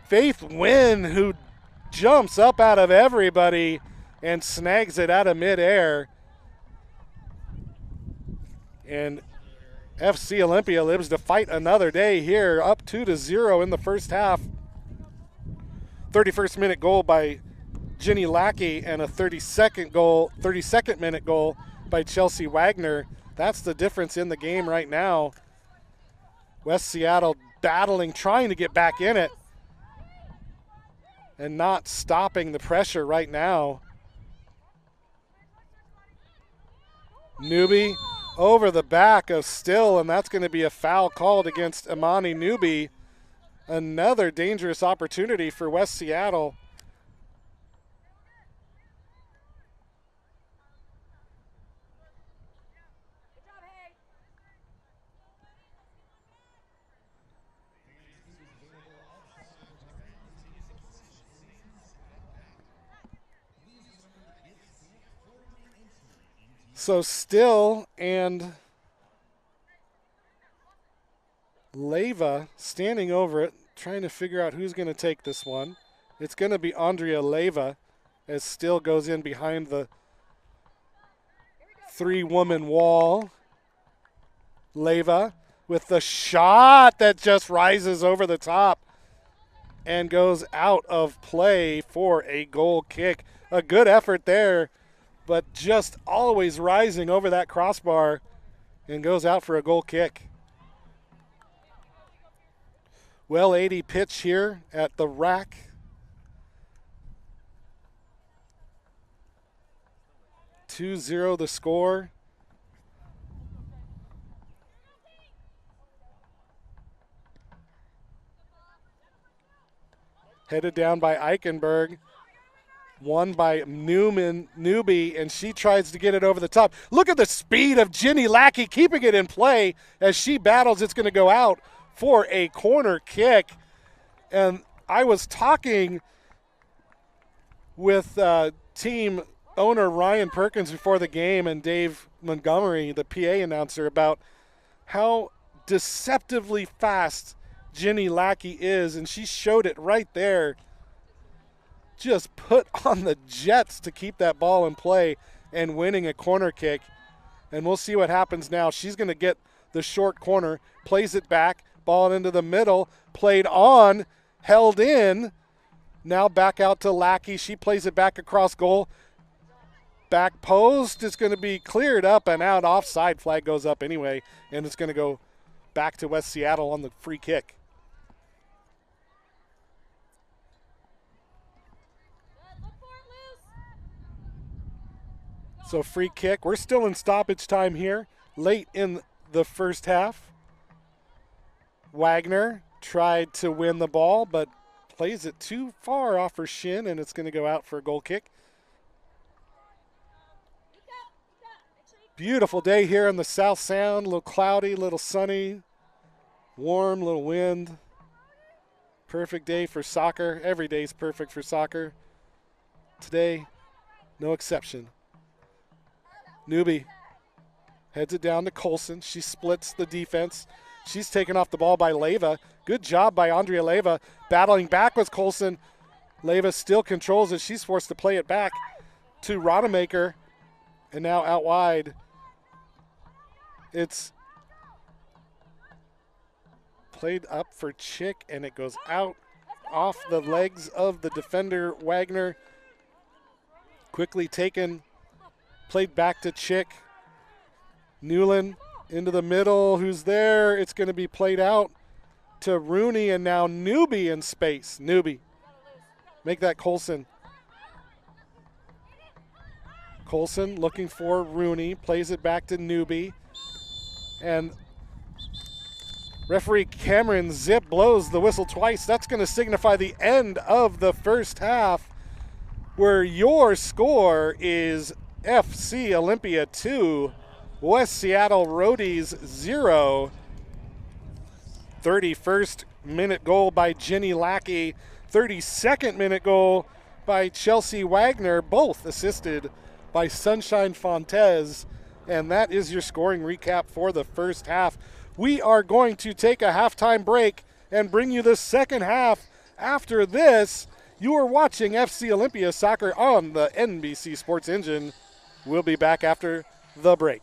Faith Wynn who jumps up out of everybody and snags it out of midair. And FC Olympia lives to fight another day here, up 2-0 in the first half. 31st minute goal by Jenny Lackey and a 32nd minute goal by Chelsea Wagner. That's the difference in the game right now. West Seattle battling, trying to get back in it and not stopping the pressure right now. Newby over the back of Still, and that's going to be a foul called against Imani Newby. Another dangerous opportunity for West Seattle. Good job, Hay. So Still and Leyva standing over it, trying to figure out who's going to take this one. It's going to be Andrea Leyva as Still goes in behind the three-woman wall. Leyva with the shot that just rises over the top and goes out of play for a goal kick. A good effort there, but just always rising over that crossbar and goes out for a goal kick. Well 80 pitch here at the rack. 2-0 the score. Headed down by Eichenberg. Won by Newby, and she tries to get it over the top. Look at the speed of Ginny Lackey keeping it in play as she battles. It's going to go out for a corner kick. And I was talking with team owner Ryan Perkins before the game and Dave Montgomery, the PA announcer, about how deceptively fast Ginny Lackey is, and she showed it right there. Just put on the jets to keep that ball in play and winning a corner kick. And we'll see what happens now. She's going to get the short corner, plays it back, ball into the middle, played on, held in. Now back out to Lackey. She plays it back across goal. Back post is going to be cleared up and out. Offside flag goes up anyway, and it's going to go back to West Seattle on the free kick. Good. Look for it loose. So free kick. We're still in stoppage time here, late in the first half. Wagner tried to win the ball, but plays it too far off her shin, and it's going to go out for a goal kick. Beautiful day here in the South Sound. A little cloudy, a little sunny, warm, little wind. Perfect day for soccer. Every day is perfect for soccer. Today, no exception. Newby heads it down to Colson. She splits the defense. She's taken off the ball by Leyva. Good job by Andrea Leyva. Battling back with Colson. Leyva still controls it. She's forced to play it back to Rodemaker. And now out wide. It's played up for Chick, and it goes out off the legs of the defender, Wagner. Quickly taken, played back to Chick. Newland into the middle, who's there. It's going to be played out to Rooney, and now Newby in space. Newby. Make that Colson. Colson looking for Rooney, plays it back to Newby. And referee Cameron Zip blows the whistle twice. That's going to signify the end of the first half, where your score is FC Olympia 2, West Seattle Rhodies 0. 31st minute goal by Ginny Lackey. 32nd minute goal by Chelsea Wagner, both assisted by Sunshine Fontes. And that is your scoring recap for the first half. We are going to take a halftime break and bring you the second half. After this, you are watching FC Olympia Soccer on the NBC Sports Engine. We'll be back after the break.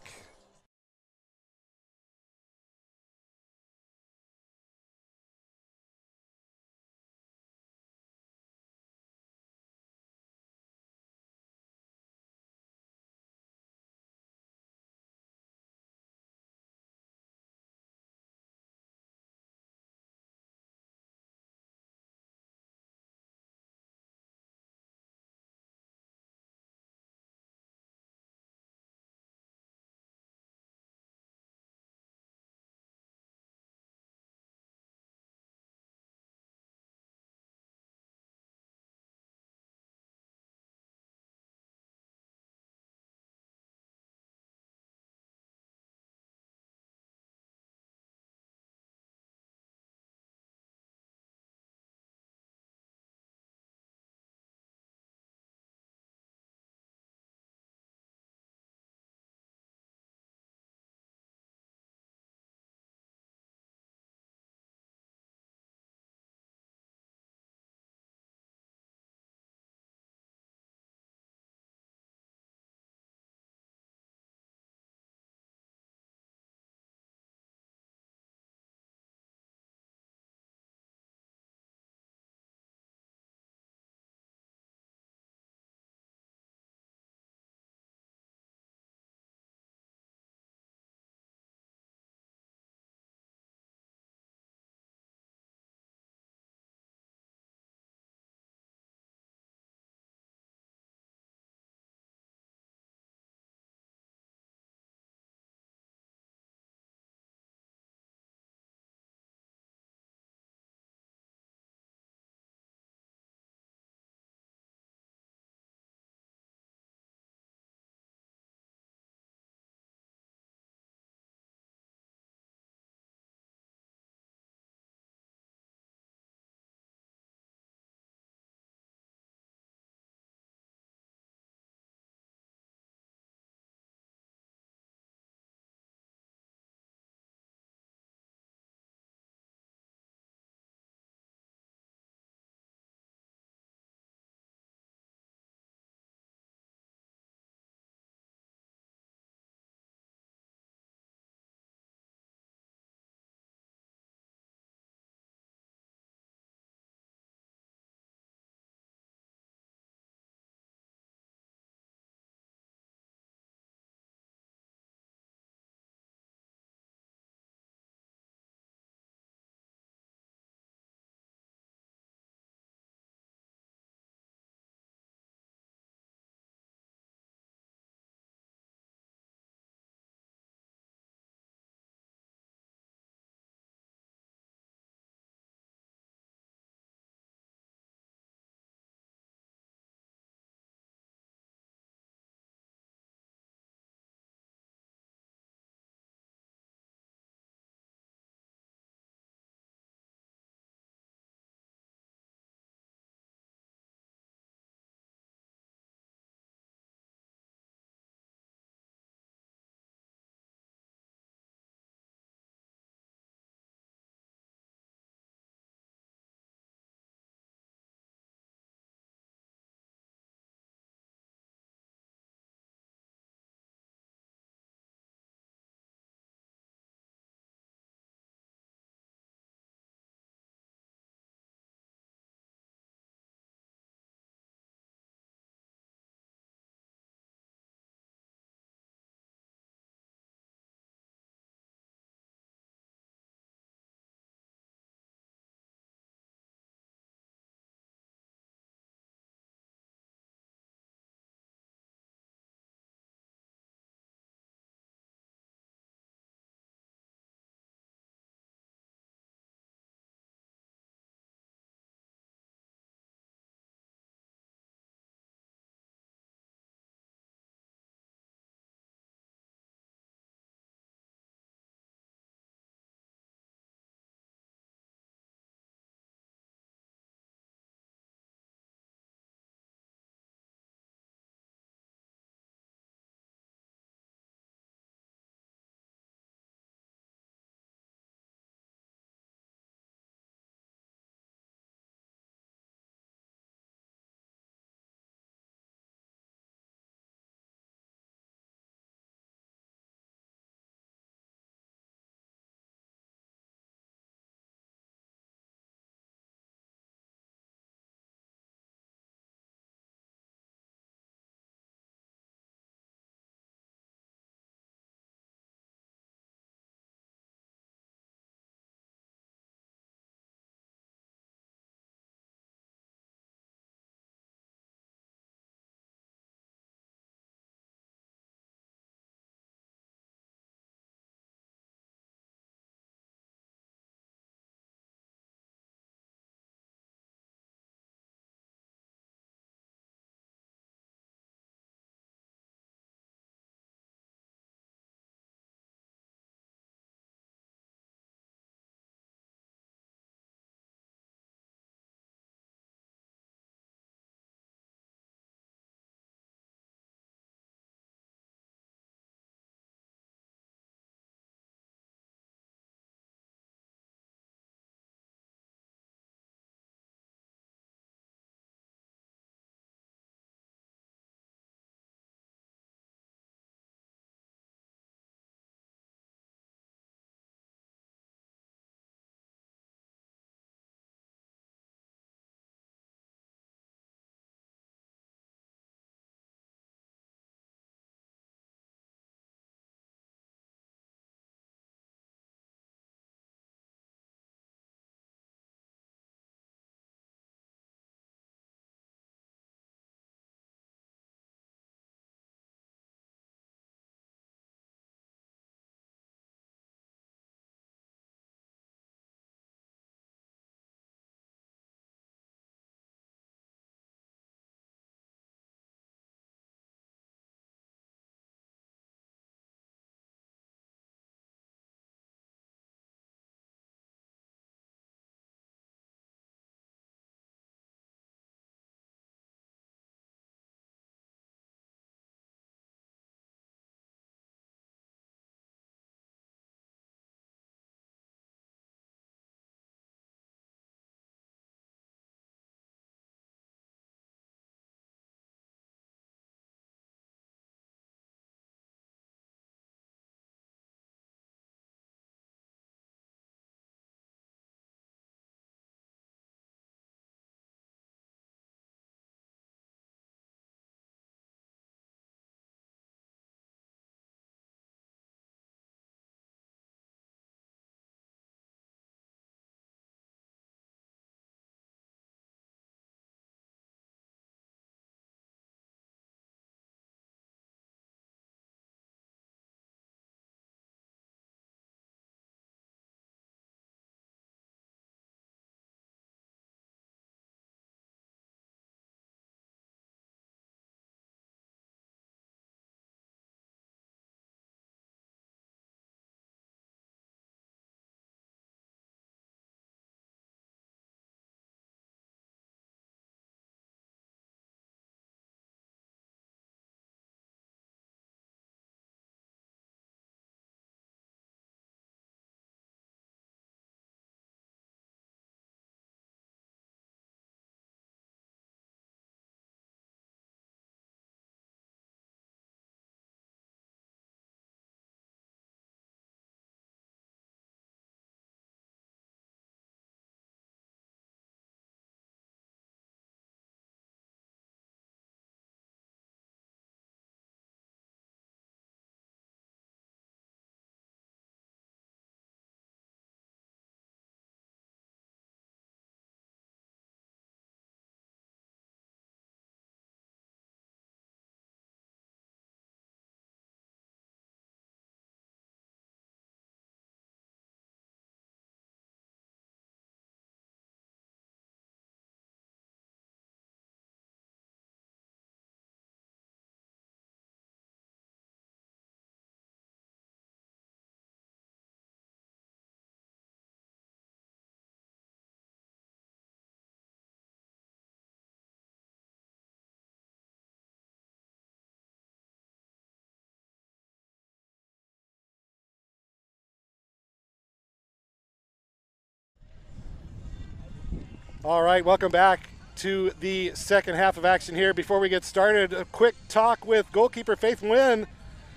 All right, welcome back to the second half of action here. Before we get started, a quick talk with goalkeeper Faith Nguyen.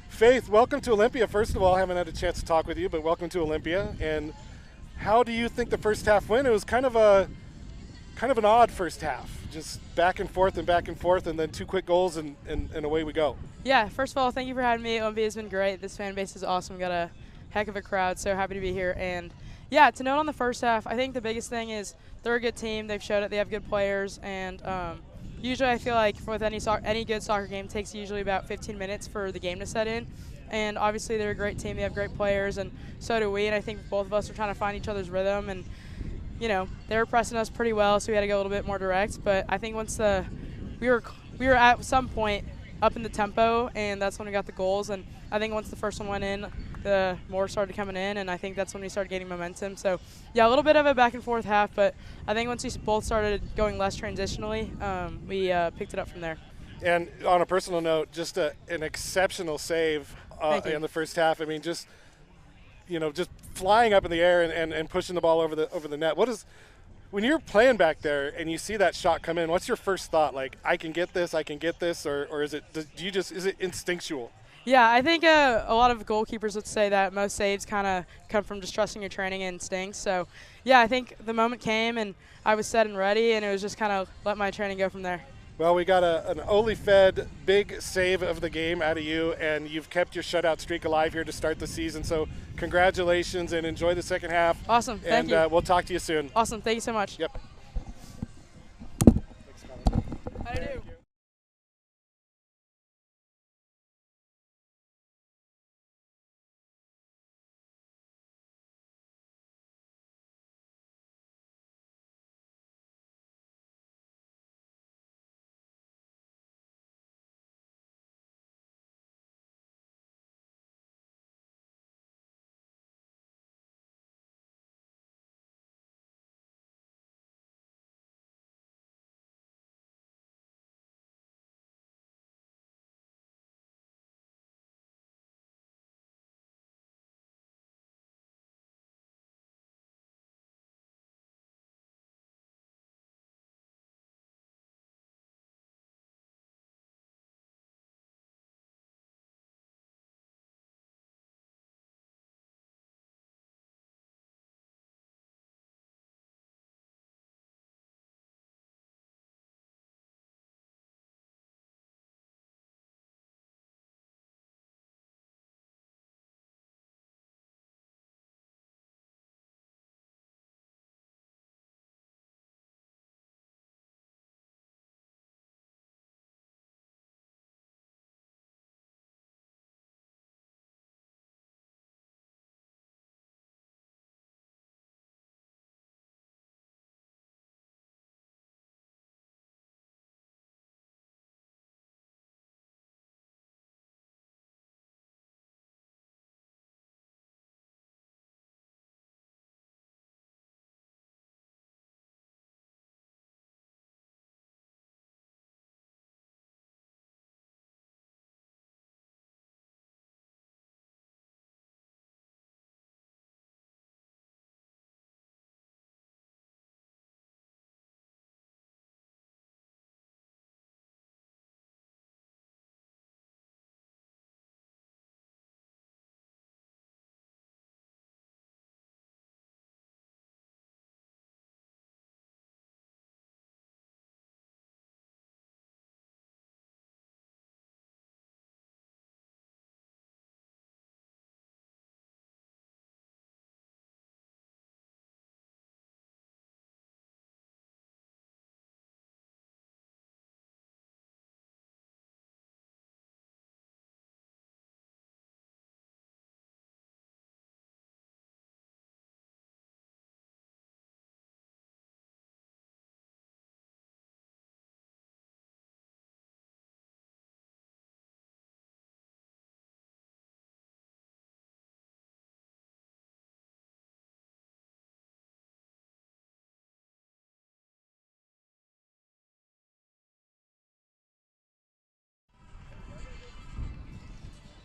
Faith, welcome to Olympia. First of all, I haven't had a chance to talk with you, but welcome to Olympia. And how do you think the first half went? It was kind of an odd first half, just back and forth, and then 2 quick goals, and away we go. Yeah, first of all, thank you for having me. Olympia has been great. This fan base is awesome. We got a heck of a crowd, so happy to be here. And yeah, to note on the first half, I think the biggest thing is they're a good team. They've showed it. They have good players, and usually I feel like with any good soccer game, it takes usually about 15 minutes for the game to set in. And obviously they're a great team. They have great players, and so do we. And I think both of us are trying to find each other's rhythm. And you know, they were pressing us pretty well, so we had to go a little bit more direct. But I think once we were at some point up in the tempo, and that's when we got the goals. And I think once the first one went in, the more started coming in, and I think that's when we started gaining momentum. So yeah, a little bit of a back and forth half, but I think once we both started going less transitionally, we picked it up from there. And on a personal note, just an exceptional save in the first half. I mean, just flying up in the air and pushing the ball over the net. When you're playing back there and you see that shot come in, what's your first thought? Like, I can get this, or is it instinctual? Yeah, I think a lot of goalkeepers would say that most saves kind of come from just trusting your training and instincts. So, yeah, I think the moment came and I was set and ready, and it was just kind of let my training go from there. Well, we got an Oli-fed big save of the game out of you, and you've kept your shutout streak alive here to start the season. So congratulations, and enjoy the second half. Awesome. Thank you. And we'll talk to you soon. Awesome. Thank you so much. Yep. How do you do?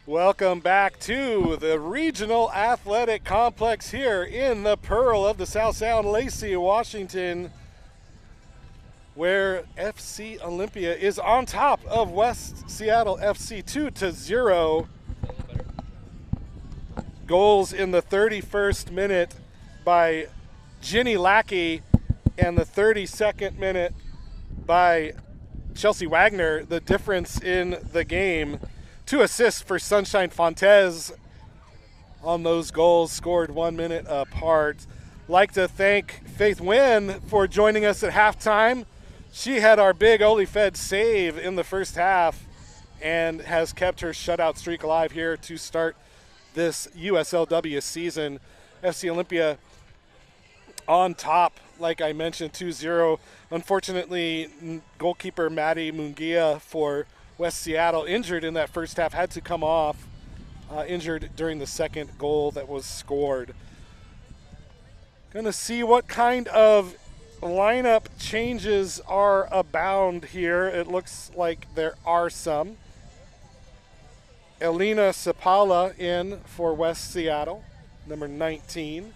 Welcome back to the Regional Athletic Complex here in the Pearl of the South Sound, Lacey, Washington. where FC Olympia is on top of West Seattle FC 2-0. Goals in the 31st minute by Ginny Lackey and the 32nd minute by Chelsea Wagner, the difference in the game. 2 assists for Sunshine Fontes on those goals, scored 1 minute apart. Like to thank Faith Wynn for joining us at halftime. She had our big Oli Fed save in the first half and has kept her shutout streak alive here to start this USLW season. FC Olympia on top, like I mentioned, 2-0. Unfortunately, goalkeeper Maddie Mungia for West Seattle, injured in that first half, had to come off, injured during the second goal that was scored. Going to see what kind of lineup changes are abound here. It looks like there are some. Elena Sapala in for West Seattle, number 19.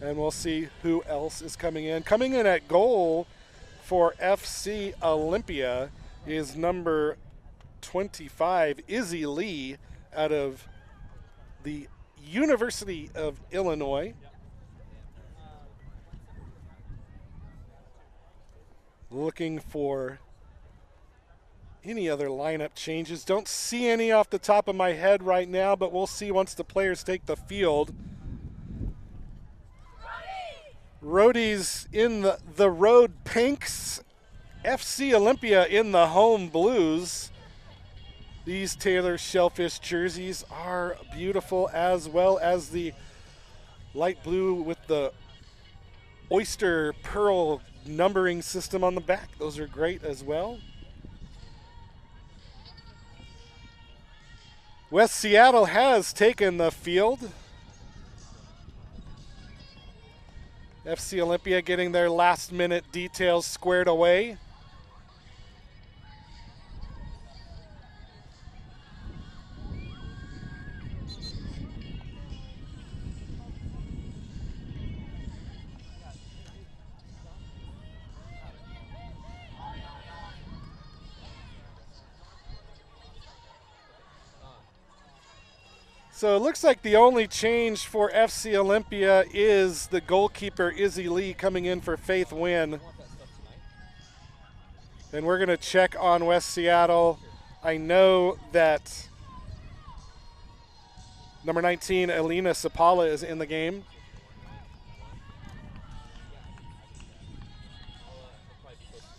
And we'll see who else is coming in. Coming in at goal for FC Olympia is number 25, Izzy Lee, out of the University of Illinois. Looking for any other lineup changes. Don't see any off the top of my head right now, but we'll see once the players take the field. Rhodies in the road pinks, FC Olympia in the home blues. These Taylor Shellfish jerseys are beautiful, as well as the light blue with the oyster pearl numbering system on the back. Those are great as well. West Seattle has taken the field. FC Olympia getting their last minute details squared away. So it looks like the only change for FC Olympia is the goalkeeper, Izzy Lee, coming in for Faith Wynn. And we're going to check on West Seattle. I know that number 19, Elena Sapala, is in the game.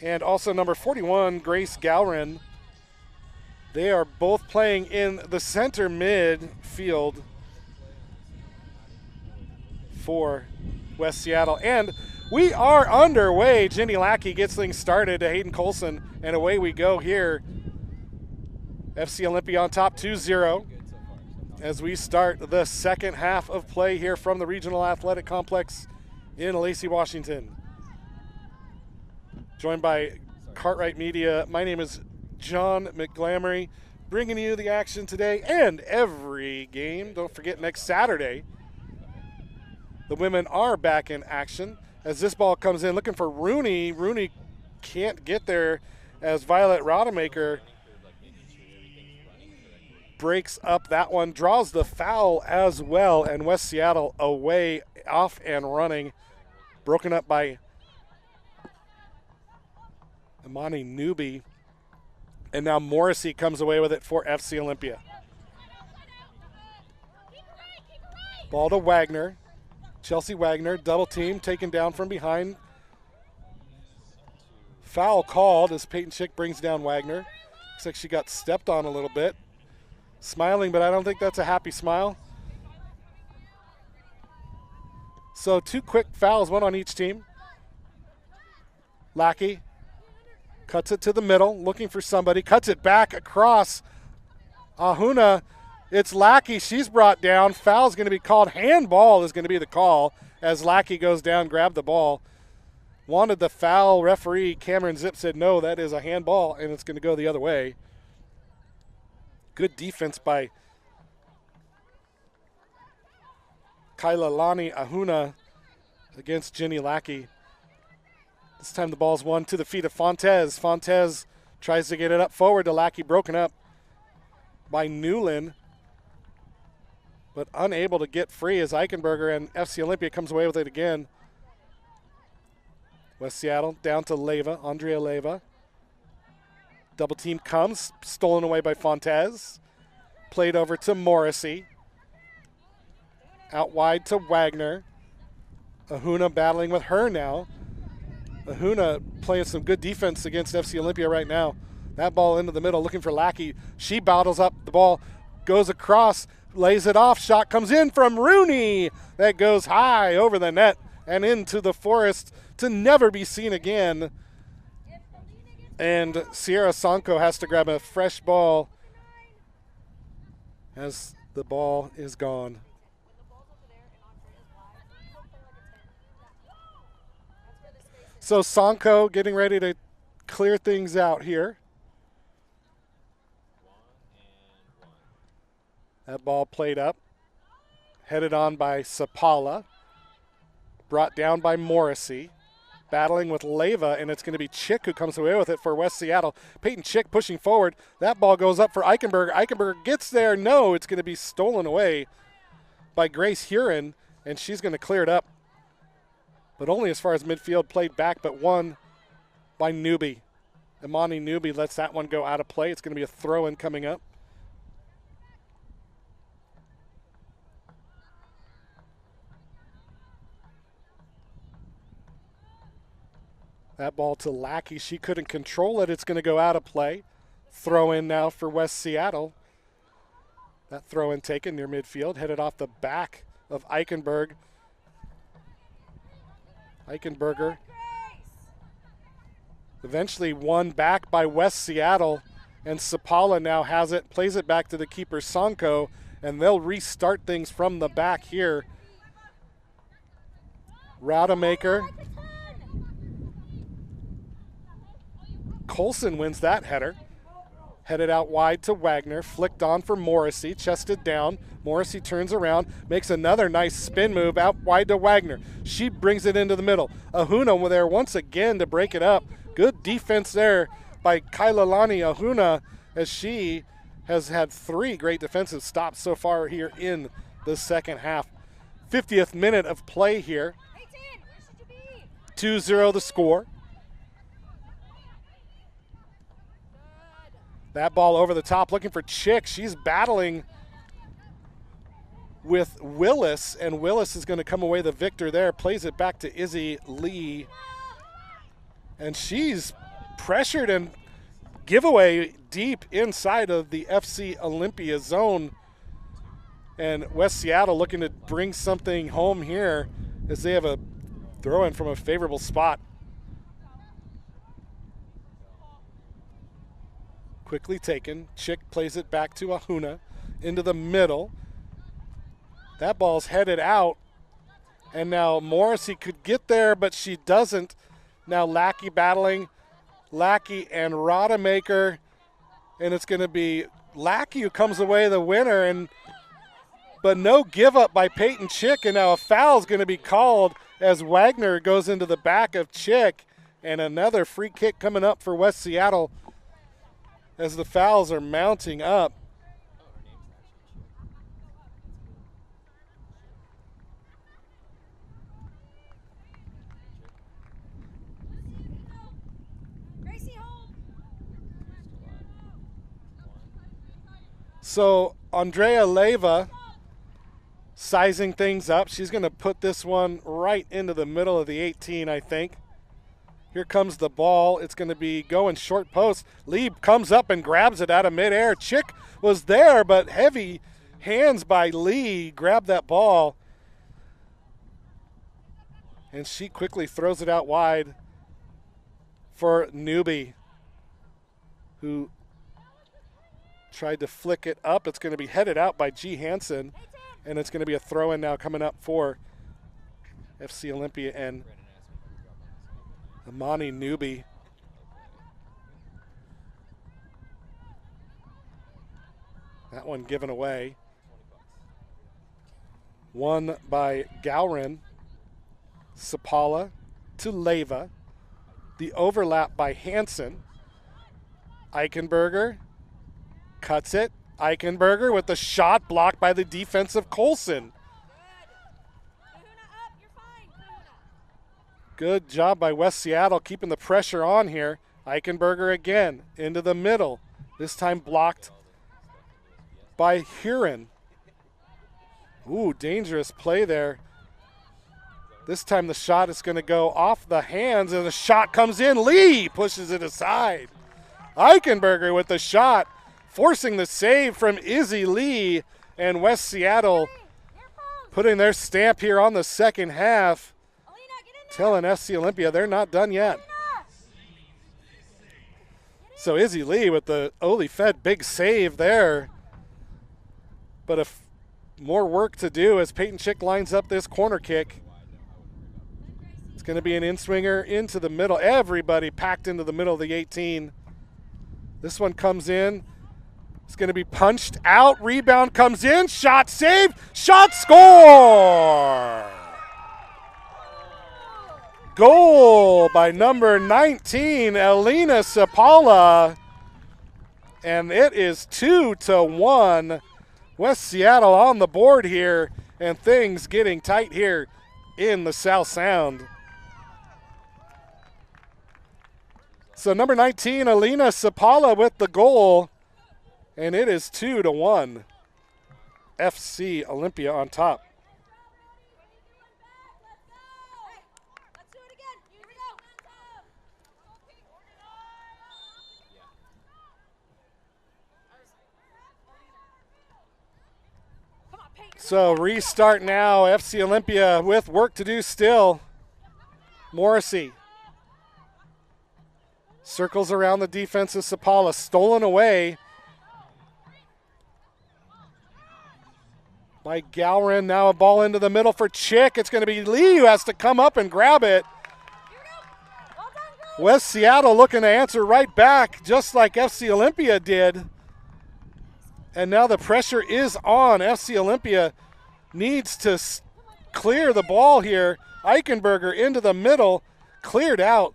And also number 41, Grace Gowron. They are both playing in the center midfield for West Seattle. And we are underway. Jenny Lackey gets things started to Hayden Colson, and away we go here. FC Olympia on top 2-0 as we start the second half of play here from the Regional Athletic Complex in Lacey, Washington. Joined by Cartwright Media, my name is John McGlamory, bringing you the action today and every game. Don't forget, next Saturday, the women are back in action. As this ball comes in, looking for Rooney. Rooney can't get there as Violet Rodemaker breaks up that one, draws the foul as well, and West Seattle away, off and running, broken up by Imani Newby. And now Morrissey comes away with it for FC Olympia. Ball to Wagner. Chelsea Wagner, double team, taken down from behind. Foul called as Peyton Schick brings down Wagner. Looks like she got stepped on a little bit. Smiling, but I don't think that's a happy smile. So 2 quick fouls, 1 on each team. Lackey cuts it to the middle, looking for somebody, cuts it back across. Ahuna, it's Lackey, she's brought down. Foul's going to be called. Handball is going to be the call as Lackey goes down, grabbed the ball. Wanted the foul. Referee Cameron Zip said no, that is a handball, and it's going to go the other way. Good defense by Kyla Lani Ahuna against Jenny Lackey. This time the ball's won to the feet of Fontes. Fontes tries to get it up forward to Lackey, broken up by Newland, but unable to get free as Eichenberger, and FC Olympia comes away with it again. West Seattle down to Leyva, Andrea Leyva. Double team comes, stolen away by Fontes. Played over to Morrissey. Out wide to Wagner. Ahuna battling with her now. Ahuna playing some good defense against FC Olympia right now. That ball into the middle, looking for Lackey. She battles up the ball, goes across, lays it off. Shot comes in from Rooney. That goes high over the net and into the forest to never be seen again. And Sierra Sanko has to grab a fresh ball as the ball is gone. So Sanko getting ready to clear things out here. That ball played up, headed on by Sapala, brought down by Morrissey, battling with Leyva, and it's going to be Chick who comes away with it for West Seattle. Peyton Chick pushing forward. That ball goes up for Eichenberger. Eichenberger gets there. No, it's going to be stolen away by Grace Huron, and she's going to clear it up. But only as far as midfield, played back, but won by Newby. Imani Newby lets that one go out of play. It's going to be a throw-in coming up. That ball to Lackey. She couldn't control it. It's going to go out of play. Throw in now for West Seattle. That throw in taken near midfield. Headed off the back of Eichenberg. Eichenberger eventually won back by West Seattle. And Sapala now has it. Plays it back to the keeper Sanko. And they'll restart things from the back here. Rademacher. Colson wins that header. Headed out wide to Wagner. Flicked on for Morrissey. Chested down. Morrissey turns around. Makes another nice spin move out wide to Wagner. She brings it into the middle. Ahuna there once again to break it up. Good defense there by Kailani Ahuna, as she has had 3 great defensive stops so far here in the second half. 50th minute of play here. 2-0 the score. That ball over the top, looking for Chick. She's battling with Willis, and Willis is going to come away the victor there. Plays it back to Izzy Lee. And she's pressured and giveaway deep inside of the FC Olympia zone. And West Seattle looking to bring something home here as they have a throw-in from a favorable spot. Quickly taken. Chick plays it back to Ahuna into the middle. That ball's headed out. And now Morrissey could get there, but she doesn't. Now Lackey battling. Lackey and Rodemaker. And it's going to be Lackey who comes away the winner. But no give up by Peyton Chick. And now a foul is going to be called as Wagner goes into the back of Chick. And another free kick coming up for West Seattle as the fouls are mounting up. So Andrea Leyva sizing things up. She's going to put this one right into the middle of the 18, I think. Here comes the ball. It's going to be going short post. Lieb comes up and grabs it out of midair. Chick was there, but heavy hands by Lee grabbed that ball. And she quickly throws it out wide for Newby, who tried to flick it up. It's going to be headed out by G. Hansen, and it's going to be a throw-in now coming up for FC Olympia and Imani Newby. That one given away. Won by Gowron. Sapala to Leyva. The overlap by Hansen. Eichenberger cuts it. Eichenberger with the shot blocked by the defensive Colson. Good job by West Seattle keeping the pressure on here. Eichenberger again into the middle. This time blocked by Huron. Ooh, dangerous play there. This time the shot is going to go off the hands, and the shot comes in. Lee pushes it aside. Eichenberger with the shot, forcing the save from Izzy Lee, and West Seattle putting their stamp here on the second half, telling FC Olympia they're not done yet. So Izzy Lee with the Ole Fed big save there. But more work to do as Peyton Chick lines up this corner kick. It's going to be an in-swinger into the middle. Everybody packed into the middle of the 18. This one comes in. It's going to be punched out. Rebound comes in. Shot saved. Shot score! Goal by number 19, Elena Sapala. And it is 2-1. West Seattle on the board here, and things getting tight here in the South Sound. So number 19, Elena Sapala with the goal, and it is 2-1. FC Olympia on top. So restart now, FC Olympia with work to do still. Morrissey circles around the defense of Sapala, stolen away by Galrin. Now a ball into the middle for Chick. It's going to be Lee who has to come up and grab it. West Seattle looking to answer right back, just like FC Olympia did. And now the pressure is on. FC Olympia needs to clear the ball here. Eichenberger into the middle, cleared out,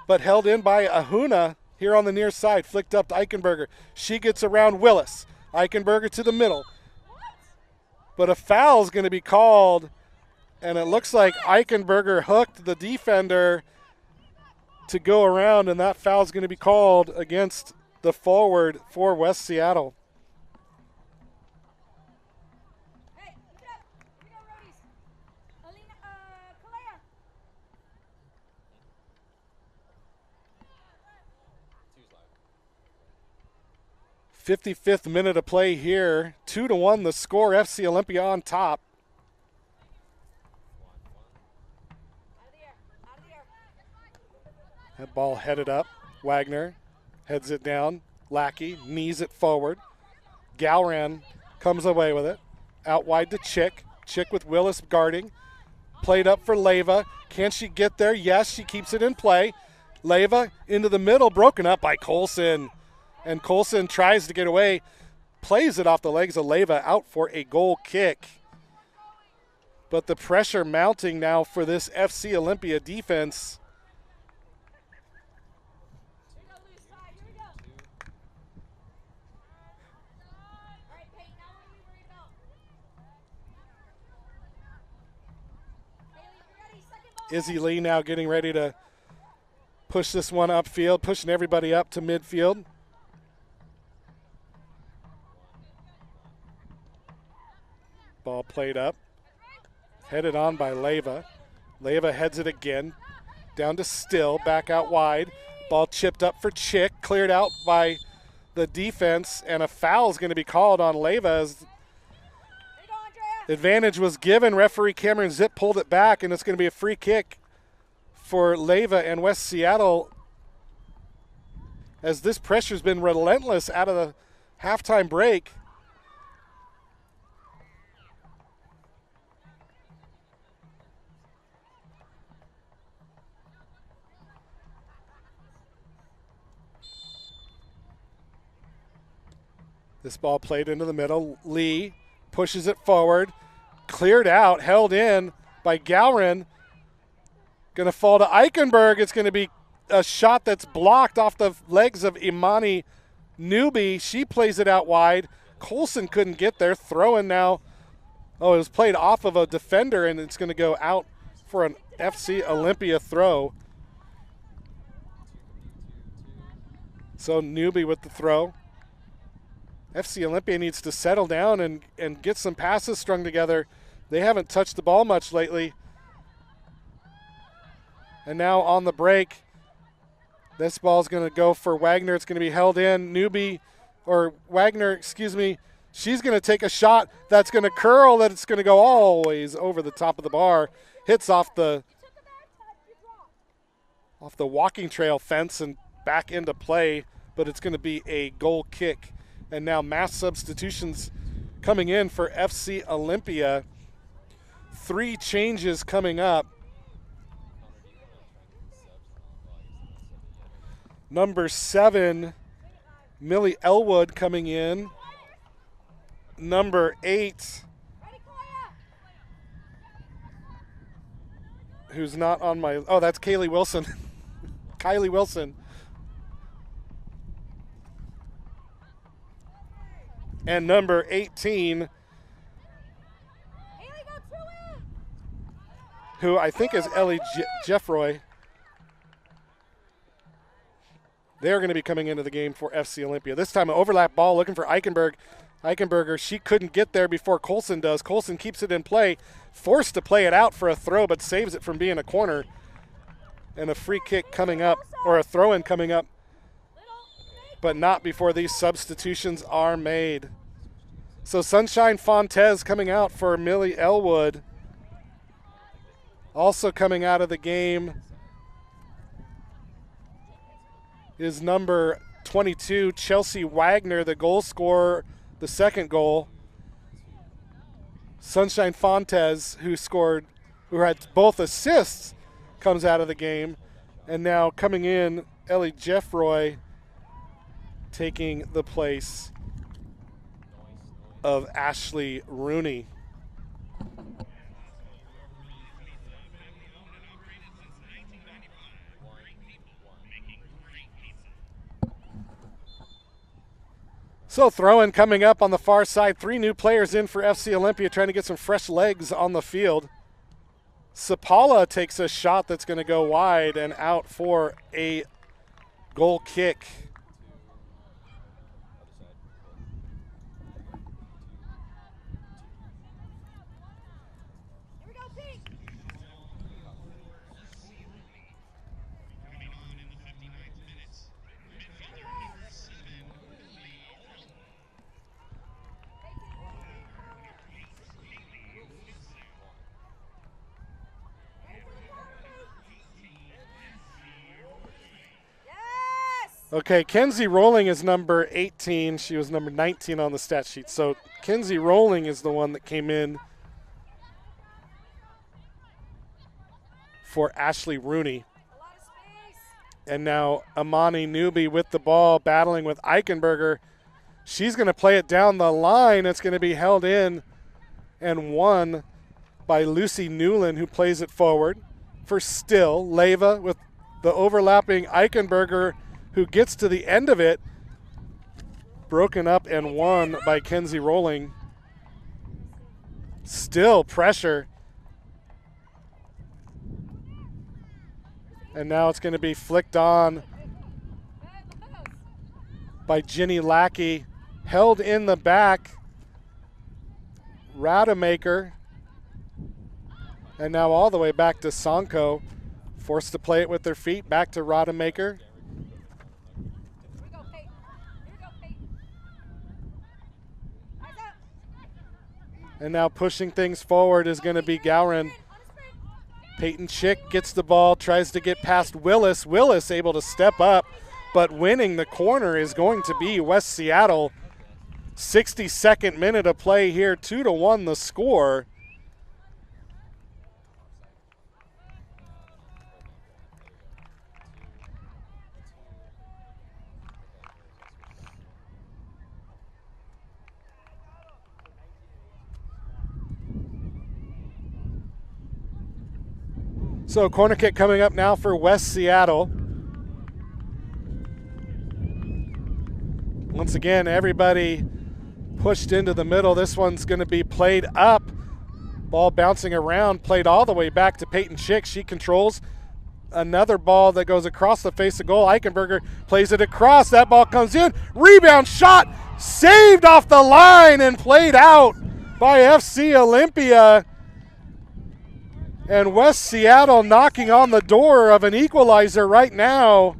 but held in by Ahuna here on the near side. Flicked up to Eichenberger. She gets around Willis. Eichenberger to the middle. But a foul is going to be called, and it looks like Eichenberger hooked the defender to go around, and that foul is going to be called against the forward for West Seattle. Hey, look it up. Here we go, Rhodies. Alina, Kalea. 55th minute of play here. 2-1 the score. FC Olympia on top. Out of the air. That ball headed up. Wagner heads it down. Lackey knees it forward. Galran comes away with it. Out wide to Chick. Chick with Willis guarding. Played up for Leyva. Can she get there? Yes, she keeps it in play. Leyva into the middle, broken up by Colson. And Colson tries to get away. Plays it off the legs of Leyva, out for a goal kick. But the pressure mounting now for this FC Olympia defense. Here we go, loose side. Here we go. All right, Peyton, now what are we worried about? Bailey, you ready? Second ball. Izzy Lee now getting ready to push this one upfield, pushing everybody up to midfield. Ball played up. Headed on by Leyva. Leyva heads it again. Down to Still, back out wide. Ball chipped up for Chick, cleared out by the defense, and a foul is going to be called on Leyva as Here you go, Andrea. advantage was given. Referee Cameron Zip pulled it back, and it's going to be a free kick for Leyva and West Seattle, as this pressure's been relentless out of the halftime break. This ball played into the middle. Lee pushes it forward. Cleared out, held in by Galrin. Going to fall to Eichenberg. It's going to be a shot that's blocked off the legs of Imani Newby. She plays it out wide. Colson couldn't get there. Throwing now. Oh, it was played off of a defender, and it's going to go out for an FC Olympia throw. So Newby with the throw. FC Olympia needs to settle down and get some passes strung together. They haven't touched the ball much lately. And now on the break, this ball is going to go for Wagner. It's going to be held in. Wagner, excuse me, she's going to take a shot that's going to curl, that it's going to go always over the top of the bar. Hits off the walking trail fence and back into play, but it's going to be a goal kick. And now mass substitutions coming in for FC Olympia. 3 changes coming up. Number 7, Millie Elwood coming in. Number 8, who's not on my, oh, that's Kaylee Wilson. Kylie Wilson. And number 18, who I think is Ellie Jeffroy. They're going to be coming into the game for FC Olympia. This time an overlap ball looking for Eichenberg. Eichenberger, she couldn't get there before Colson does. Colson keeps it in play, forced to play it out for a throw, but saves it from being a corner. And a free kick coming up, or a throw-in coming up, but not before these substitutions are made. So Sunshine Fontes coming out for Millie Elwood. Also coming out of the game is number 22, Chelsea Wagner, the goal scorer, the second goal. Sunshine Fontes, who had both assists, comes out of the game. And now coming in, Ellie Jeffroy taking the place of Ashley Rooney. So throw-in coming up on the far side. 3 new players in for FC Olympia, trying to get some fresh legs on the field. Sapala takes a shot that's going to go wide and out for a goal kick. Okay, Kenzie Rolling is number 18. She was number 19 on the stat sheet. So Kenzie Rolling is the one that came in for Ashley Rooney. And now Imani Newby with the ball, battling with Eichenberger. She's going to play it down the line. It's going to be held in and won by Lucy Newland, who plays it forward for Still. Leva with the overlapping Eichenberger, who gets to the end of it, broken up and won by Kenzie Rolling. Still pressure. And now it's going to be flicked on by Jenny Lackey. Held in the back, Rademacher. And now all the way back to Sonko. Forced to play it with their feet, back to Rademacher. And now pushing things forward is going to be Gowron. Peyton Chick gets the ball, tries to get past Willis. Willis able to step up, but winning the corner is going to be West Seattle. 62nd minute of play here, 2-1 the score. So corner kick coming up now for West Seattle. Once again, everybody pushed into the middle. This one's going to be played up. Ball bouncing around, played all the way back to Peyton Schick. She controls another ball that goes across the face of goal. Eichenberger plays it across. That ball comes in. Rebound shot, saved off the line and played out by FC Olympia. And West Seattle knocking on the door of an equalizer right now.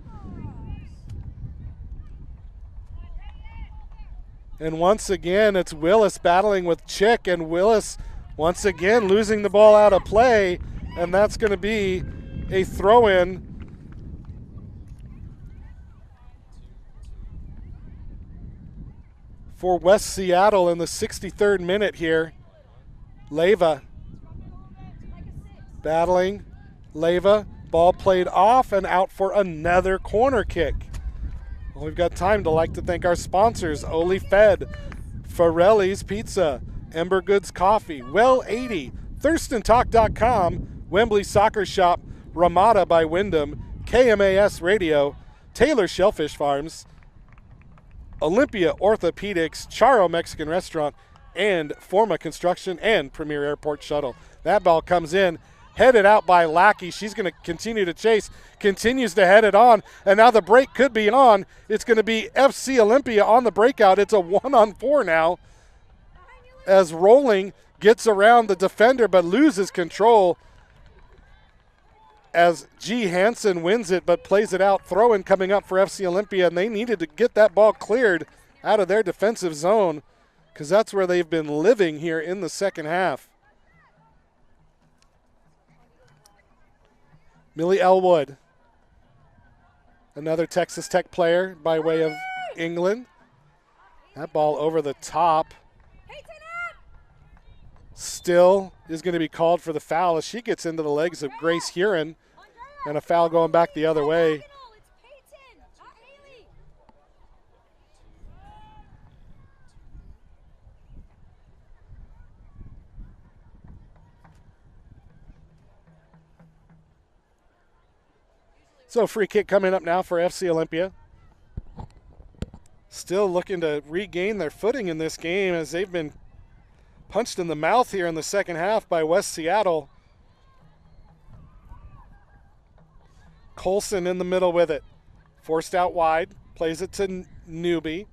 And once again, it's Willis battling with Chick, and Willis once again losing the ball out of play, and that's going to be a throw-in. For West Seattle in the 63rd minute here. Leyva battling. Leyva, ball played off and out for another corner kick. Well, we've got time to like to thank our sponsors, Oli Fed, Farrelli's Pizza, Ember Goods Coffee, Well 80, ThurstonTalk.com, Wembley Soccer Shop, Ramada by Wyndham, KMAS Radio, Taylor Shellfish Farms, Olympia Orthopedics, Charo Mexican Restaurant, and Forma Construction and Premier Airport Shuttle. That ball comes in, headed out by Lackey. She's going to continue to chase, continues to head it on, and now the break could be on. It's going to be FC Olympia on the breakout. It's a 1-on-4 now as Rolling gets around the defender but loses control as G. Hansen wins it but plays it out. Throw-in coming up for FC Olympia, and they needed to get that ball cleared out of their defensive zone because that's where they've been living here in the second half. Millie Elwood, another Texas Tech player by way of England. That ball over the top. Still is going to be called for the foul as she gets into the legs of Grace Huron, and a foul going back the other way. So free kick coming up now for FC Olympia. Still looking to regain their footing in this game as they've been punched in the mouth here in the second half by West Seattle. Colson in the middle with it. Forced out wide. Plays it to Newby.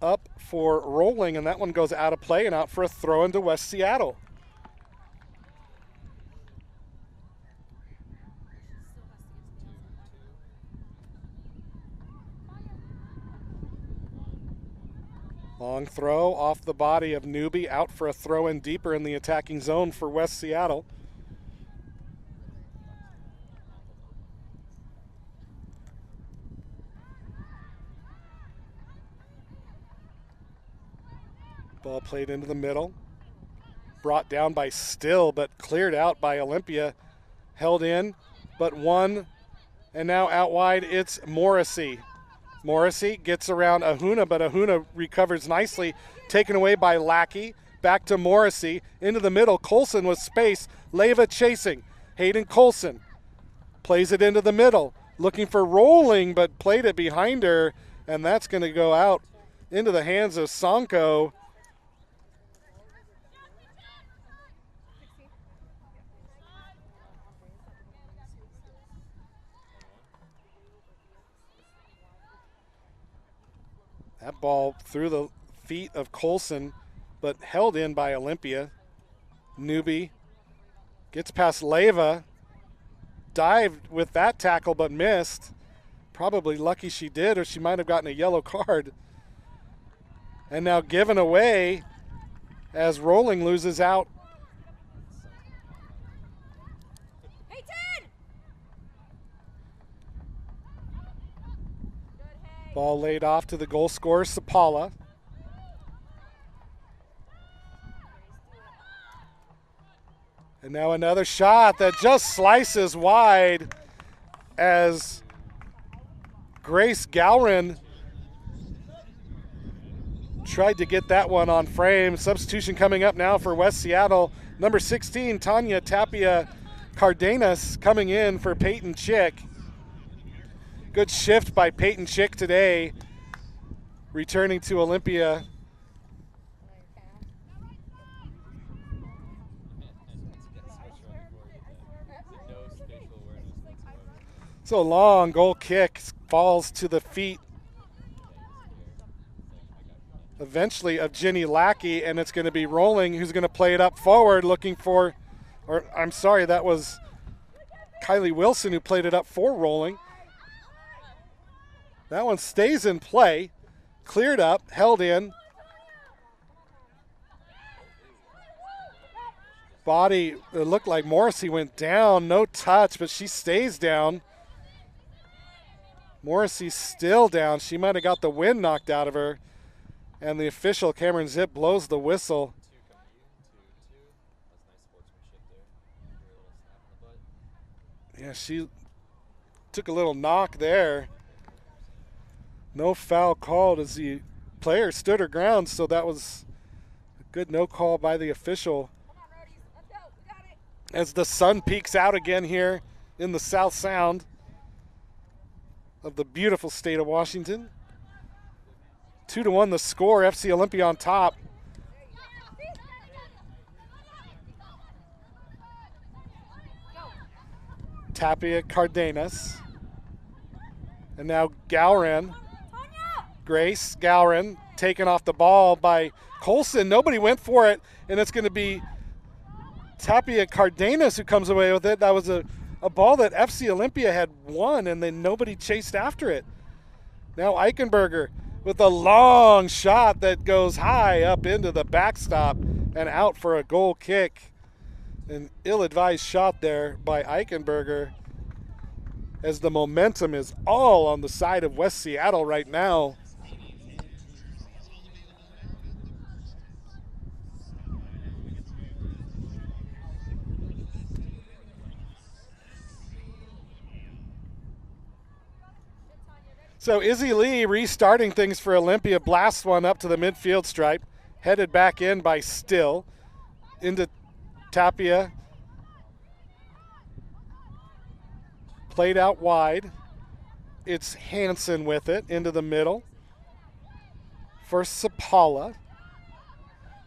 Up for Rolling, and that one goes out of play and out for a throw into West Seattle. Long throw off the body of Newby, out for a throw in deeper in the attacking zone for West Seattle. Ball played into the middle. Brought down by Still, but cleared out by Olympia. Held in, but won. And now out wide, it's Morrissey. Morrissey gets around Ahuna, but Ahuna recovers nicely. Taken away by Lackey. Back to Morrissey. Into the middle. Colson with space. Leyva chasing. Hayden Colson plays it into the middle. Looking for Rolling, but played it behind her. And that's going to go out into the hands of Sonko. That ball through the feet of Colson, but held in by Olympia. Newby gets past Leyva. Dived with that tackle, but missed. Probably lucky she did, or she might have gotten a yellow card. And now given away as Rolling loses out. Ball laid off to the goal scorer, Sapala. And now another shot that just slices wide as Grace Gowron tried to get that one on frame. Substitution coming up now for West Seattle. Number 16, Tanya Tapia Cardenas coming in for Peyton Chick. Good shift by Peyton Chick today, returning to Olympia. So long goal kick falls to the feet eventually of Ginny Lackey, and it's going to be Rolling who's going to play it up forward looking for, or I'm sorry, that was Kylie Wilson who played it up for Rolling. That one stays in play, cleared up, held in. Body, it looked like Morrissey went down, no touch, but she stays down. Morrissey's still down. She might have got the wind knocked out of her. And the official, Cameron Zip, blows the whistle. Yeah, she took a little knock there. No foul called as the player stood her ground, so that was a good no call by the official. As the sun peeks out again here in the South Sound of the beautiful state of Washington. 2-1 the score, FC Olympia on top. Tapia Cardenas. And now Gowran. Grace Gowran taken off the ball by Colson. Nobody went for it, and it's going to be Tapia Cardenas who comes away with it. That was a ball that FC Olympia had won, and then nobody chased after it. Now Eichenberger with a long shot that goes high up into the backstop and out for a goal kick. An ill-advised shot there by Eichenberger, as the momentum is all on the side of West Seattle right now. So Izzy Lee restarting things for Olympia, blasts one up to the midfield stripe, headed back in by Still, into Tapia. Played out wide. It's Hansen with it into the middle. For Sapala.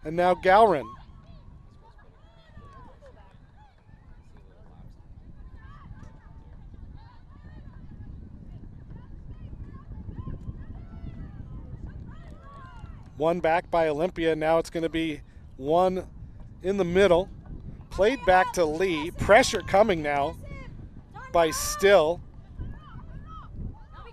And now Gowran. One back by Olympia. Now it's going to be one in the middle. Played back to Lee. Pressure coming now by Still.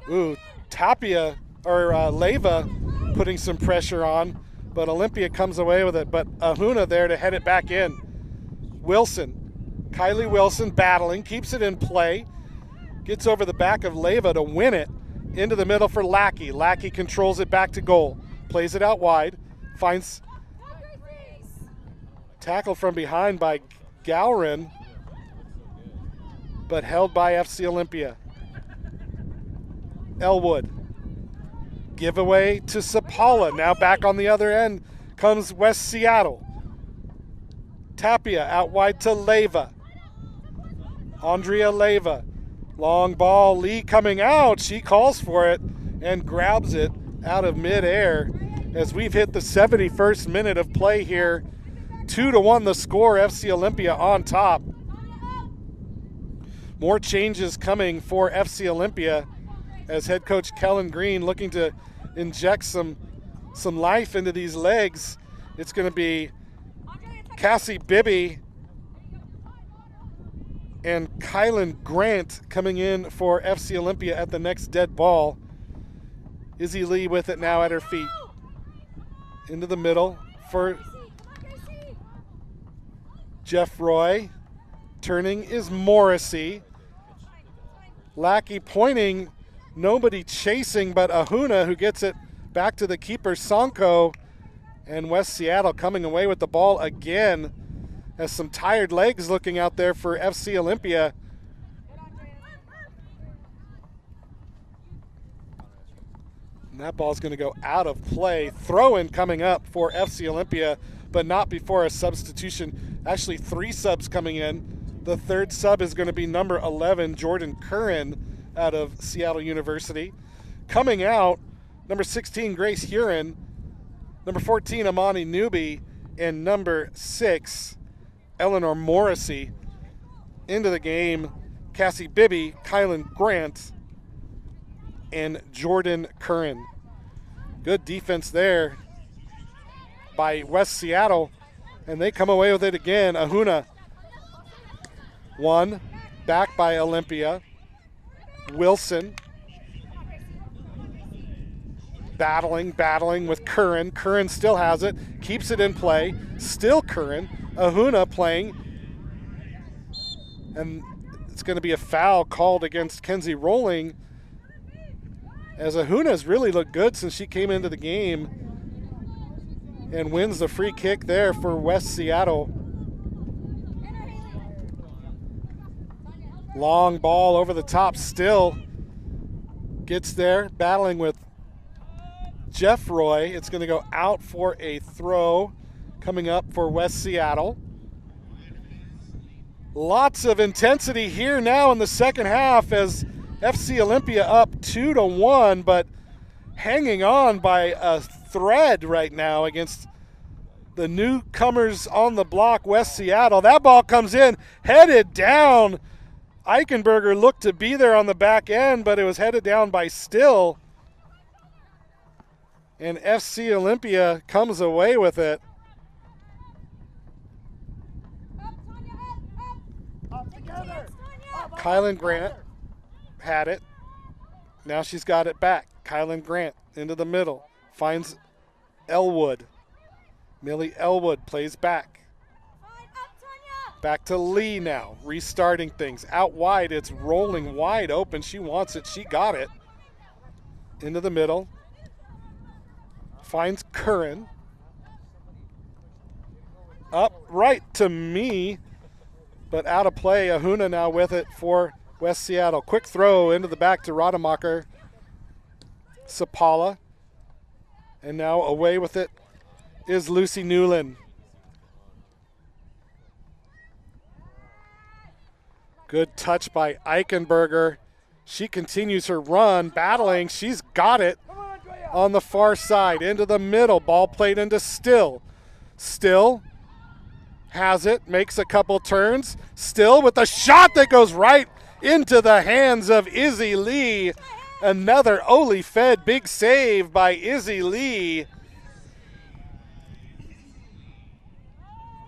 Ooh, Tapia or Leva putting some pressure on, but Olympia comes away with it. But Ahuna there to head it back in. Wilson, Kylie Wilson battling, keeps it in play, gets over the back of Leva to win it into the middle for Lackey. Lackey controls it back to goal. Plays it out wide, finds tackle from behind by Gowran, but held by FC Olympia. Elwood, giveaway to Sapala. Now back on the other end comes West Seattle. Tapia out wide to Leva. Andrea Leva, long ball, Lee coming out. She calls for it and grabs it out of midair as we've hit the 71st minute of play here. 2-1 the score, FC Olympia on top. More changes coming for FC Olympia as head coach Kellen Green looking to inject some life into these legs. It's going to be Cassie Bibby and Kylan Grant coming in for FC Olympia at the next dead ball. Izzy Lee with it now at her feet. Into the middle for Jeff Roy. Turning is Morrissey. Lackey pointing, nobody chasing but Ahuna, who gets it back to the keeper, Sonko. And West Seattle coming away with the ball again, as some tired legs looking out there for FC Olympia. And that ball's going to go out of play. Throw-in coming up for FC Olympia, but not before a substitution. Actually, 3 subs coming in The third sub is going to be number 11, Jordan Curran out of Seattle University. Coming out, number 16, Grace Huron, number 14, Amani Newby, and number 6, Eleanor Morrissey. Into the game, Cassie Bibby, Kylan Grant, and Jordan Curran. Good defense there by West Seattle, and they come away with it again. Ahuna won, back by Olympia. Wilson battling with Curran. Curran still has it, keeps it in play. Still Curran. Ahuna playing. And it's going to be a foul called against Kenzie Rolling, as Ahuna's really looked good since she came into the game, and wins the free kick there for West Seattle. Long ball over the top, still gets there, battling with Jeff Roy. It's going to go out for a throw coming up for West Seattle. Lots of intensity here now in the second half as FC Olympia up 2-1, but hanging on by a thread right now against the newcomers on the block, West Seattle. That ball comes in, headed down. Eichenberger looked to be there on the back end, but it was headed down by Still. And FC Olympia comes away with it. Kylan Grant had it. Now she's got it back. Kylan Grant into the middle. Finds Elwood. Millie Elwood plays back. Back to Lee now. Restarting things. Out wide. It's rolling wide open. She wants it. She got it. Into the middle. Finds Curran. Up right to me, but out of play. Ahuna now with it for West Seattle. Quick throw into the back to Rademacher. Sapala. And now away with it is Lucy Newland. Good touch by Eichenberger. She continues her run, battling. She's got it on the far side, into the middle. Ball played into Still. Still has it, makes a couple turns. Still with a shot that goes right into the hands of Izzy Lee. Another Oli Fed big save by Izzy Lee.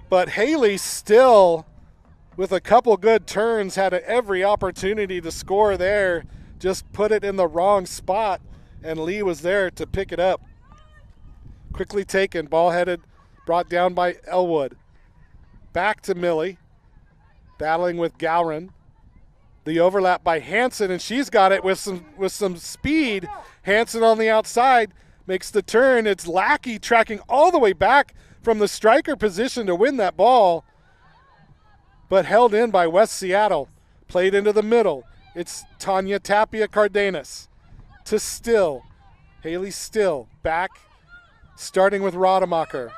But Haley Still, with a couple good turns, had every opportunity to score there. Just put it in the wrong spot, and Lee was there to pick it up. Quickly taken, ball headed, brought down by Elwood. Back to Millie, battling with Gowron. The overlap by Hansen, and she's got it with some speed. Hansen on the outside makes the turn. It's Lackey tracking all the way back from the striker position to win that ball, but held in by West Seattle. Played into the middle. It's Tanya Tapia Cardenas to Still. Haley Still back, starting with Rademacher.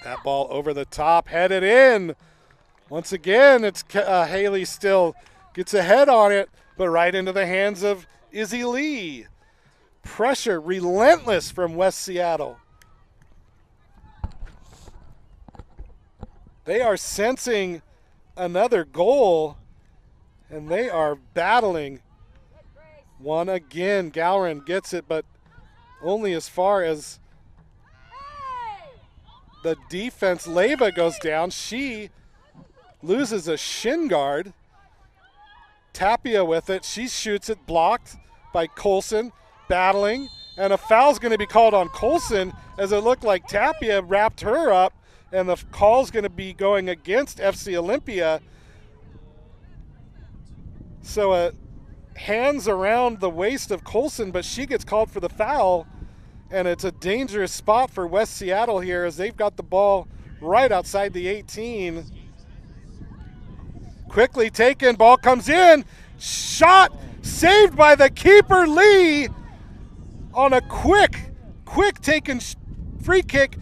That ball over the top, headed in. Once again, it's Haley Still gets a head on it, but right into the hands of Izzy Lee. Pressure relentless from West Seattle. They are sensing another goal, and they are battling. One again. Gowron gets it, but only as far as the defense. Leva goes down. She loses a shin guard. Tapia with it. She shoots it, blocked by Colson. Battling, and a foul's going to be called on Colson, as it looked like Tapia wrapped her up, and the call's going to be going against FC Olympia. So hands around the waist of Colson, but she gets called for the foul, and it's a dangerous spot for West Seattle here, as they've got the ball right outside the 18. Quickly taken, ball comes in, shot saved by the keeper Lee on a quick taken free kick.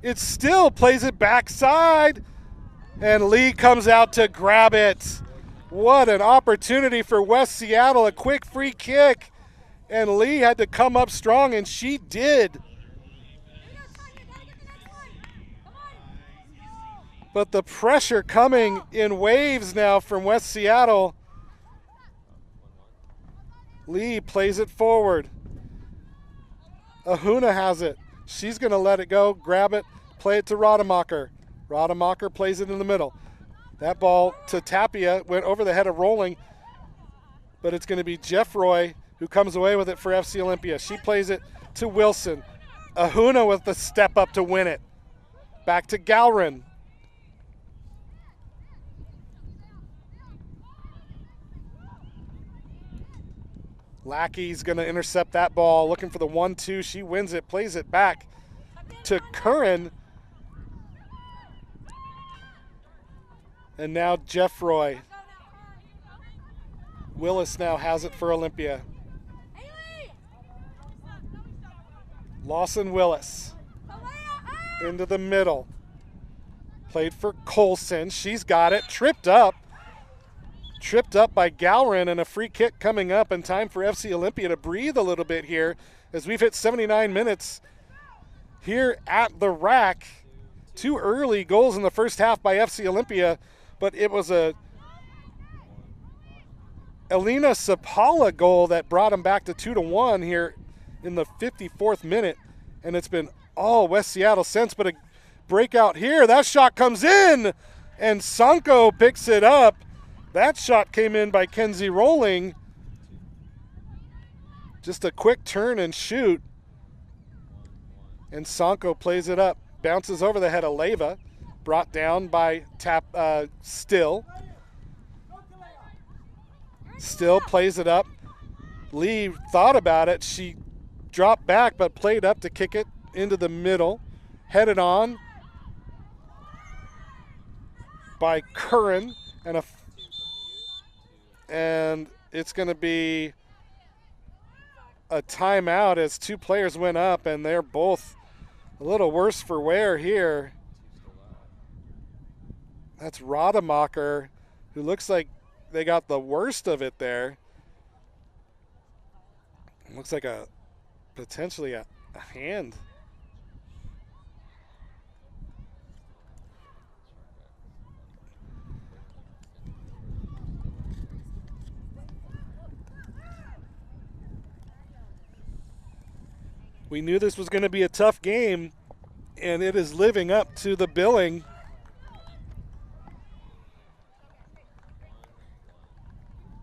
It Still plays it backside. And Lee comes out to grab it. What an opportunity for West Seattle, a quick free kick. And Lee had to come up strong, and she did. But the pressure coming in waves now from West Seattle. Lee plays it forward. Ahuna has it. She's going to let it go, grab it, play it to Rademacher. Rademacher plays it in the middle. That ball to Tapia went over the head of Rolling, but it's going to be Jeff Roy who comes away with it for FC Olympia. She plays it to Wilson. Ahuna with the step up to win it. Back to Galrin. Lackey's going to intercept that ball, looking for the 1-2. She wins it, plays it back to Curran. And now Jeffroy. Willis now has it for Olympia. Lawson Willis into the middle. Played for Colson. She's got it. Tripped up by Galrin, and a free kick coming up, and time for FC Olympia to breathe a little bit here as we've hit 79 minutes here at the rack. 2 early goals in the first half by FC Olympia, but it was a Elena Sapala goal that brought them back to 2-1 here in the 54th minute, and it's been all West Seattle since. But a breakout here. That shot comes in, and Sanko picks it up. That shot came in by Kenzie Rolling. Just a quick turn and shoot. And Sanko plays it up. Bounces over the head of Leyva. Brought down by Still. Still plays it up. Lee thought about it. She dropped back but played up to kick it into the middle. Headed on by Curran. And it's going to be a timeout as 2 players went up, and they're both a little worse for wear here. That's Rademacher, who looks like they got the worst of it there. Looks like potentially a hand. We knew this was going to be a tough game, and it is living up to the billing.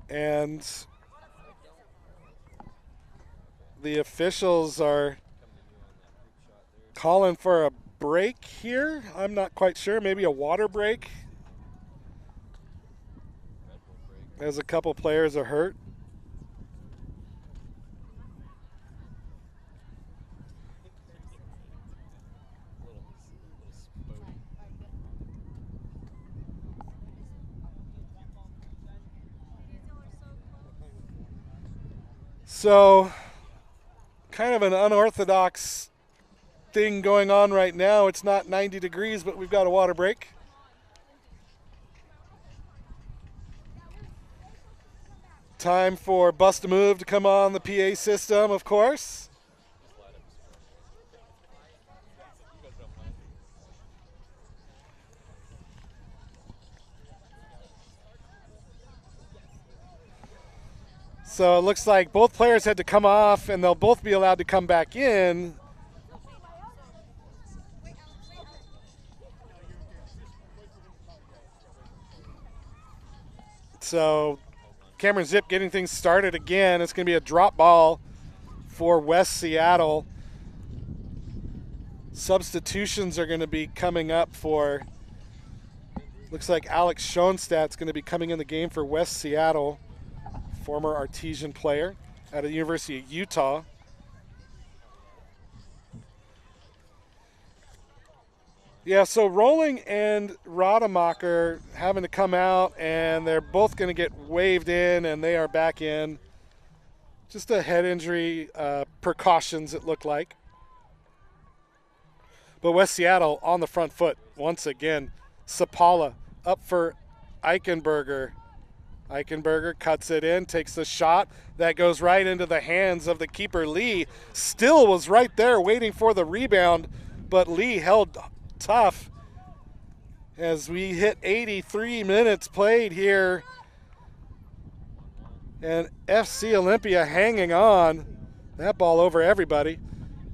And the officials are calling for a break here. I'm not quite sure, maybe a water break, as a couple players are hurt. So, kind of an unorthodox thing going on right now. It's not 90 degrees, but we've got a water break. Time for Bust a Move to come on the PA system, of course. So it looks like both players had to come off, and they'll both be allowed to come back in. So Cameron Zip getting things started again. It's going to be a drop ball for West Seattle. Substitutions are going to be coming up for, looks like Alex Schoenstadt's going to be coming in the game for West Seattle. Former Artesian player out of the University of Utah. Yeah, so Rolling and Rademacher having to come out, and they're both going to get waved in, and they are back in. Just a head injury precautions, it looked like. But West Seattle on the front foot once again. Sapala up for Eichenberger. Eichenberger cuts it in, takes the shot. That goes right into the hands of the keeper, Lee. Still was right there waiting for the rebound, but Lee held tough as we hit 83 minutes played here. And FC Olympia hanging on. That ball over everybody.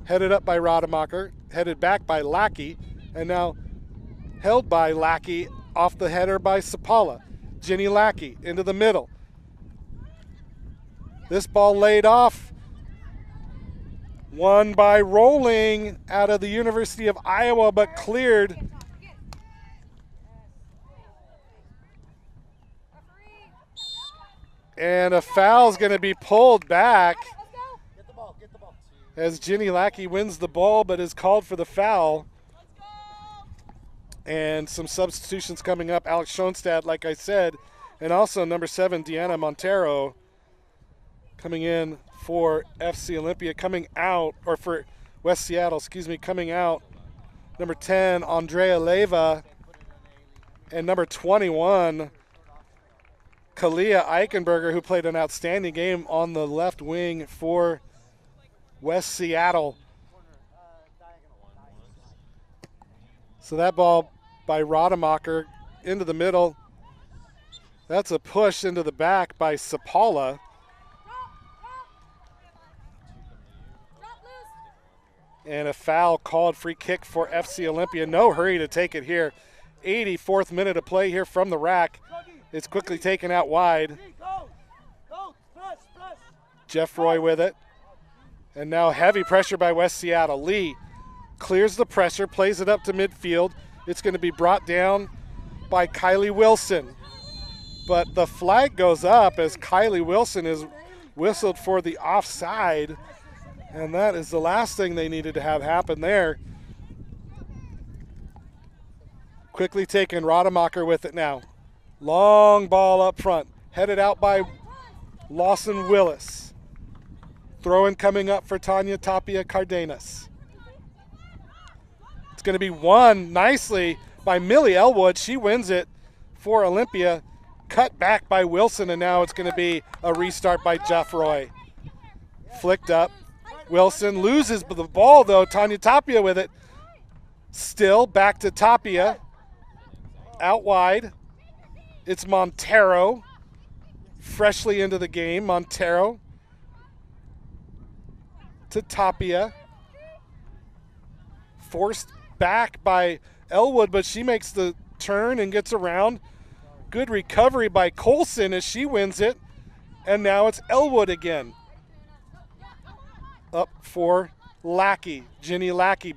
Headed up by Rademacher, headed back by Lackey, and now held by Lackey off the header by Sapala. Jenny Lackey into the middle. This ball laid off. Won by Rolling out of the University of Iowa, but cleared. And a foul's going to be pulled back as Jenny Lackey wins the ball but is called for the foul. And some substitutions coming up. Alex Schoenstadt, like I said, and also number 7, Deanna Montero, coming in for FC Olympia. Coming out, or for West Seattle, excuse me, coming out, number 10, Andrea Leva, and number 21, Kalia Eichenberger, who played an outstanding game on the left wing for West Seattle. So that ball by Rademacher into the middle. That's a push into the back by Sapala. And a foul called, free kick for FC Olympia. No hurry to take it here. 84th minute of play here from the rack. It's quickly taken out wide. Jeff Roy with it. And now heavy pressure by West Seattle. Lee clears the pressure, plays it up to midfield. It's going to be brought down by Kylie Wilson. But the flag goes up as Kylie Wilson is whistled for the offside. And that is the last thing they needed to have happen there. Quickly taken, Rademacher with it now. Long ball up front, headed out by Lawson Willis. Throw-in coming up for Tanya Tapia Cardenas. It's going to be won nicely by Millie Elwood. She wins it for Olympia. Cut back by Wilson, and now it's going to be a restart by Jeff Roy. Flicked up. Wilson loses the ball, though. Tanya Tapia with it. Still back to Tapia. Out wide. It's Montero. Freshly into the game. Montero to Tapia. Forced back by Elwood, but she makes the turn and gets around. Good recovery by Colson as she wins it. And now it's Elwood again. Up for Lackey. Jenny Lackey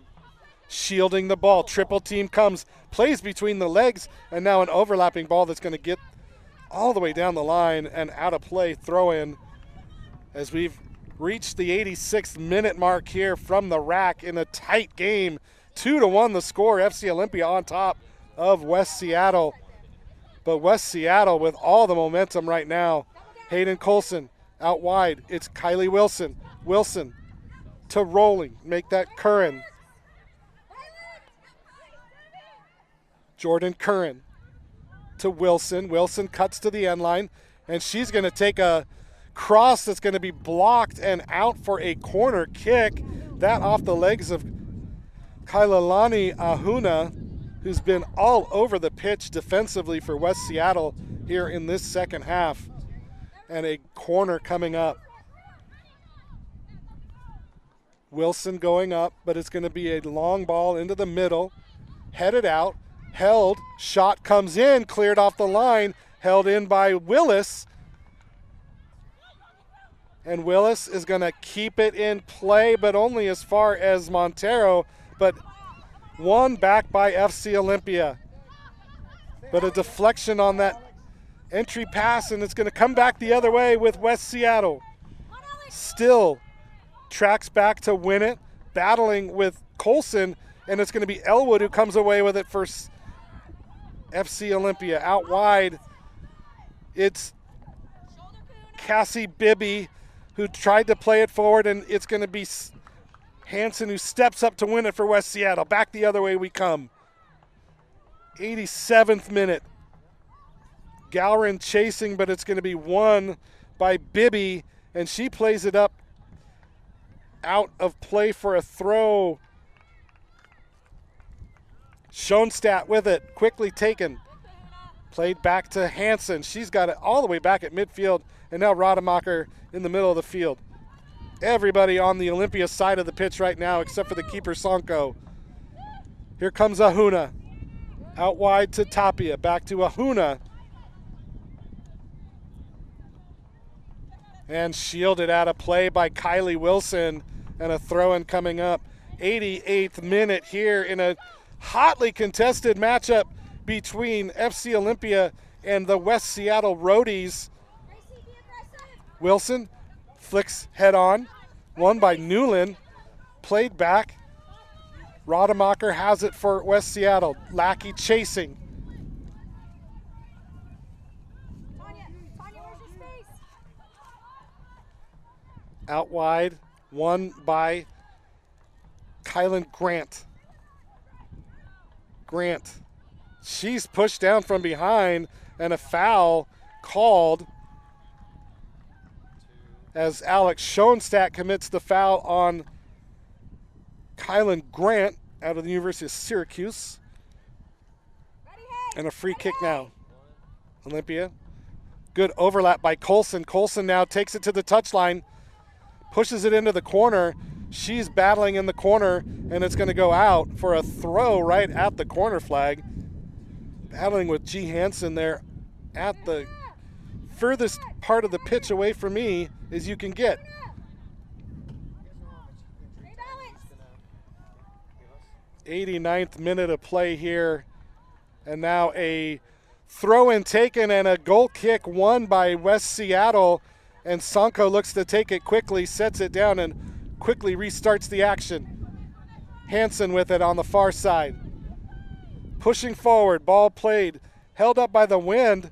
shielding the ball. Triple team comes, plays between the legs, and now an overlapping ball that's going to get all the way down the line and out of play. Throw in as we've reached the 86th minute mark here from the rack in a tight game. 2-1 the score. FC Olympia on top of West Seattle. But West Seattle with all the momentum right now. Hayden Colson out wide. It's Kylie Wilson. Wilson to Rolling. Make that Curran. Jordan Curran to Wilson. Wilson cuts to the end line, and she's going to take a cross that's going to be blocked and out for a corner kick. That off the legs of Kailani Ahuna, who's been all over the pitch defensively for West Seattle here in this second half. And a corner coming up. Wilson going up, but it's going to be a long ball into the middle. Headed out, held, shot comes in, cleared off the line, held in by Willis. And Willis is going to keep it in play, but only as far as Montero, but won back by FC Olympia. But a deflection on that entry pass, and it's going to come back the other way with West Seattle. Still tracks back to win it, battling with Colson, and it's going to be Elwood who comes away with it for FC Olympia. Out wide, it's Cassie Bibby who tried to play it forward, and it's going to be Hansen who steps up to win it for West Seattle. Back the other way we come. 87th minute. Gowron chasing, but it's going to be won by Bibby, and she plays it up out of play for a throw. Schoenstatt with it, quickly taken. Played back to Hansen. She's got it all the way back at midfield, and now Rademacher in the middle of the field. Everybody on the Olympia side of the pitch right now except for the keeper, Sonko. Here comes Ahuna. Out wide to Tapia, back to Ahuna. And shielded out of play by Kylie Wilson, and a throw-in coming up. 88th minute here in a hotly contested matchup between FC Olympia and the West Seattle Rhodies. Wilson flicks head on, won by Newland, played back. Rademacher has it for West Seattle. Lackey chasing. Out wide, won by Kylan Grant. Grant. She's pushed down from behind, and a foul called as Alex Schoenstatt commits the foul on Kylan Grant out of the University of Syracuse. And a free kick now. Olympia. Good overlap by Colson. Colson now takes it to the touchline, pushes it into the corner. She's battling in the corner, and it's going to go out for a throw right at the corner flag. Battling with G. Hansen there at the furthest part of the pitch away from me as you can get. '89th minute of play here, and now a throw-in taken and a goal kick won by West Seattle, and Sonko looks to take it quickly, sets it down, and quickly restarts the action. Hansen with it on the far side. Pushing forward, ball played, held up by the wind,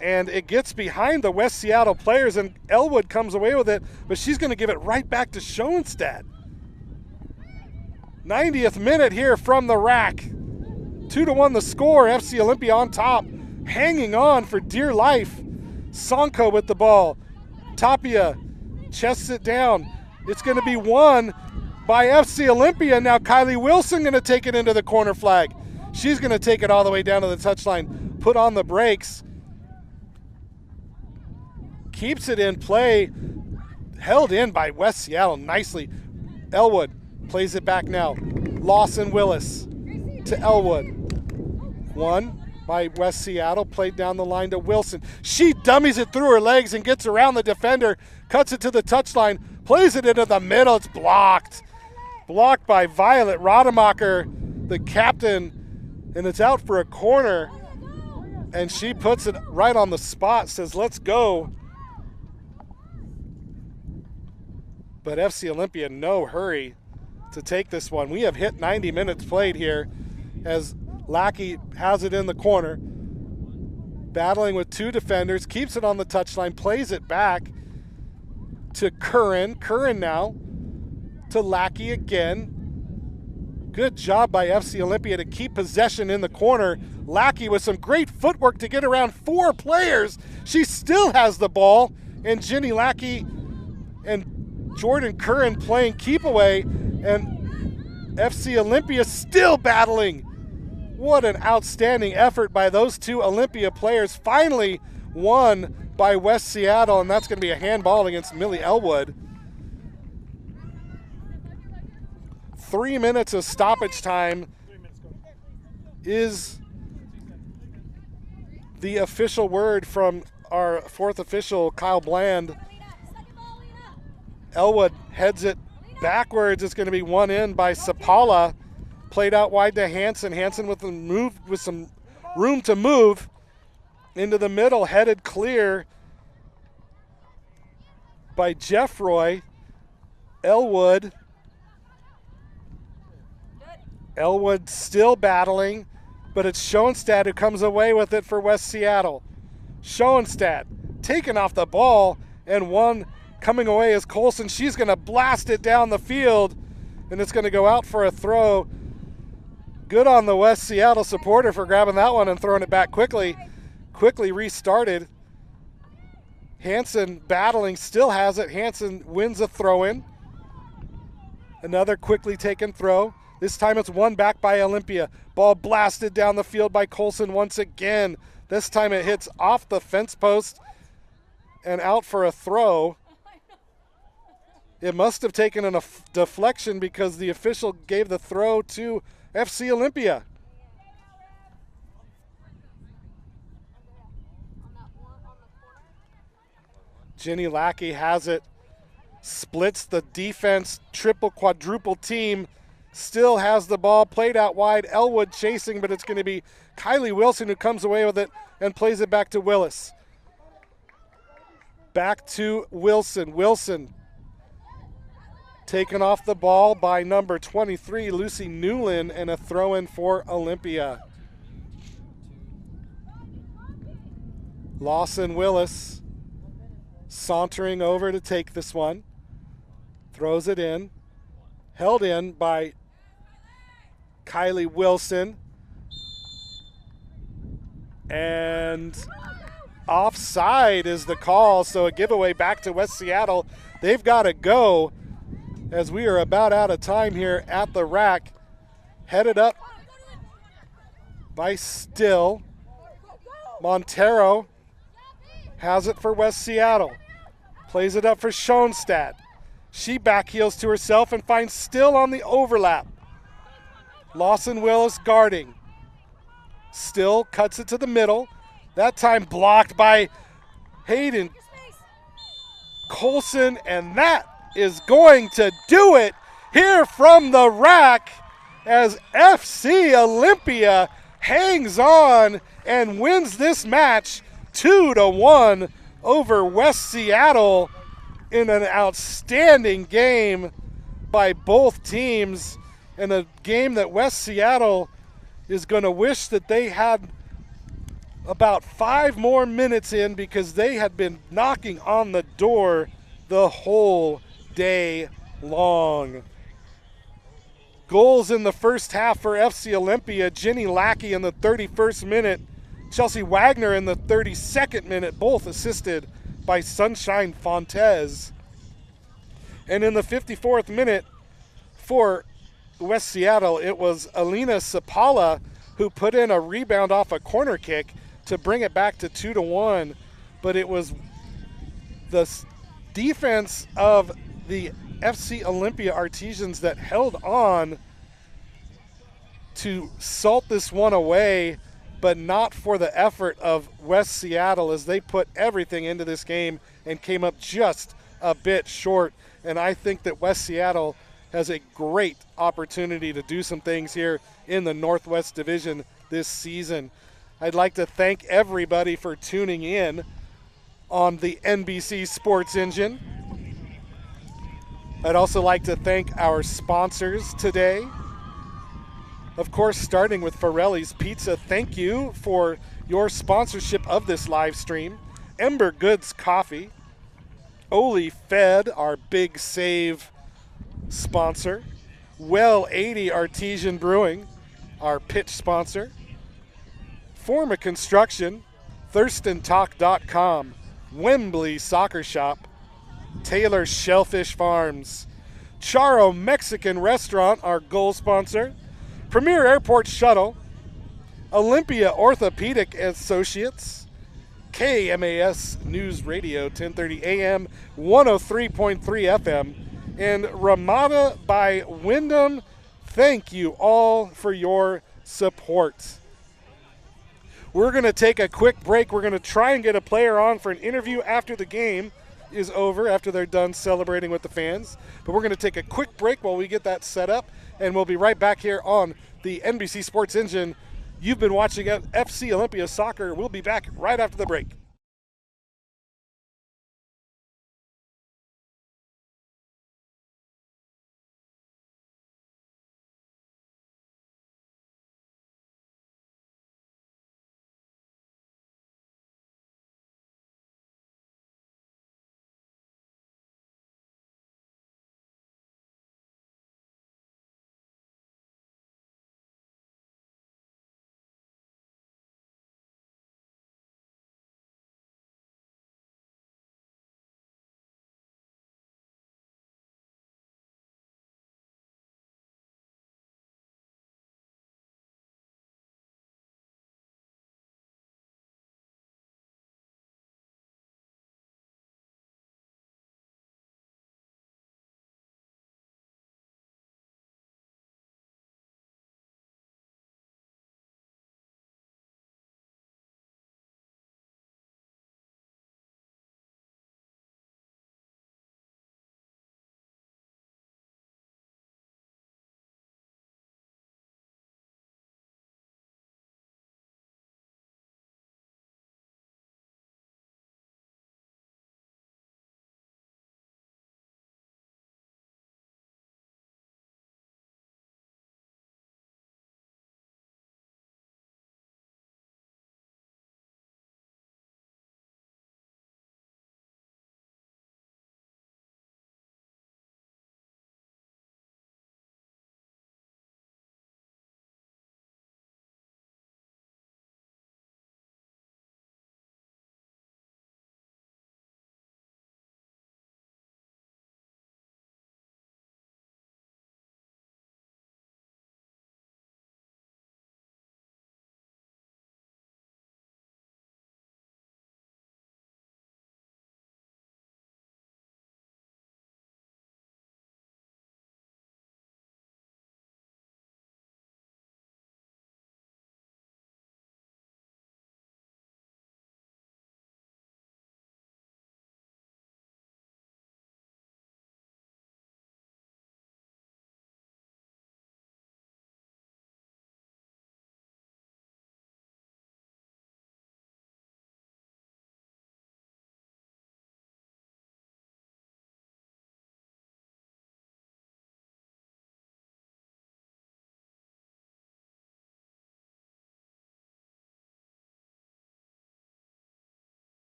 and it gets behind the West Seattle players, and Elwood comes away with it, but she's going to give it right back to Schoenstatt. 90th minute here from the rack. 2-1 the score, FC Olympia on top, hanging on for dear life. Sonko with the ball. Tapia chests it down. It's going to be won by FC Olympia. Now Kylie Wilson going to take it into the corner flag. She's going to take it all the way down to the touchline, put on the brakes, keeps it in play, held in by West Seattle nicely. Elwood plays it back now. Lawson Willis to Elwood. Won by West Seattle, played down the line to Wilson. She dummies it through her legs and gets around the defender, cuts it to the touchline, plays it into the middle. It's blocked. Blocked by Violet Rademacher, the captain, and it's out for a corner. And she puts it right on the spot, says, let's go. But FC Olympia, no hurry to take this one. We have hit 90 minutes played here as Lackey has it in the corner, battling with two defenders, keeps it on the touchline, plays it back to Curran. Curran now to Lackey again. Good job by FC Olympia to keep possession in the corner. Lackey with some great footwork to get around four players. She still has the ball, and Ginny Lackey and Jordan Curran playing keep away, and FC Olympia still battling. What an outstanding effort by those two Olympia players. Finally won by West Seattle, and that's going to be a handball against Millie Elwood. 3 minutes of stoppage time is the official word from our fourth official, Kyle Bland. Elwood heads it backwards. It's going to be one in by Sapala. Played out wide to Hansen. Hansen with some room to move into the middle, headed clear by Jeffroy. Elwood still battling, but it's Schoenstatt who comes away with it for West Seattle. Schoenstatt taken off the ball, and one coming away is Colson. She's going to blast it down the field, and it's going to go out for a throw. Good on the West Seattle supporter for grabbing that one and throwing it back quickly. quickly restarted. Hansen battling, still has it. Hansen wins a throw-in. Another quickly taken throw. This time it's won back by Olympia. Ball blasted down the field by Colson once again. This time it hits off the fence post and out for a throw. It must have taken a deflection because the official gave the throw to FC Olympia. Jenny Lackey has it. Splits the defense, triple, quadruple team. Still has the ball played out wide. Elwood chasing, but it's going to be Kylie Wilson who comes away with it and plays it back to Willis. Back to Wilson. Wilson taken off the ball by number 23, Lucy Newland, and a throw-in for Olympia. Lawson Willis sauntering over to take this one. Throws it in. Held in by Kylie Wilson. And offside is the call, so a giveaway back to West Seattle. They've got to go as we are about out of time here at the rack. Headed up by Still. Montero has it for West Seattle. Plays it up for Schoenstatt. She backheels to herself and finds Still on the overlap. Lawson Willis guarding. Still cuts it to the middle. That time blocked by Hayden Colson, and that is going to do it here from the rack as FC Olympia hangs on and wins this match 2-1 over West Seattle in an outstanding game by both teams, and a game that West Seattle is going to wish that they had about 5 more minutes in, because they had been knocking on the door the whole day long. Goals in the first half for FC Olympia: Jenny Lackey in the 31st minute, Chelsea Wagner in the 32nd minute, both assisted by Sunshine Fontes. And in the 54th minute for West Seattle, it was Alina Sapala who put in a rebound off a corner kick to bring it back to 2-1. But it was the defense of the FC Olympia Artisans that held on to salt this one away, but not for the effort of West Seattle, as they put everything into this game and came up just a bit short. And I think that West Seattle has a great opportunity to do some things here in the Northwest Division this season. I'd like to thank everybody for tuning in on the NBC Sports Engine. I'd also like to thank our sponsors today. Of course, starting with Farrelli's Pizza, thank you for your sponsorship of this live stream. Ember Goods Coffee, Oli Fed, our Big Save sponsor. Well 80 Artesian Brewing, our pitch sponsor. Forma Construction, ThurstonTalk.com, Wembley Soccer Shop, Taylor's Shellfish Farms, Charo Mexican Restaurant, our goal sponsor, Premier Airport Shuttle, Olympia Orthopedic Associates, KMAS News Radio 1030 AM, 103.3 FM, and Ramada by Wyndham. Thank you all for your support. We're going to take a quick break. We're going to try and get a player on for an interview after the game is over, after they're done celebrating with the fans. But we're going to take a quick break while we get that set up, and we'll be right back here on the NBC Sports Engine. You've been watching FC Olympia Soccer. We'll be back right after the break.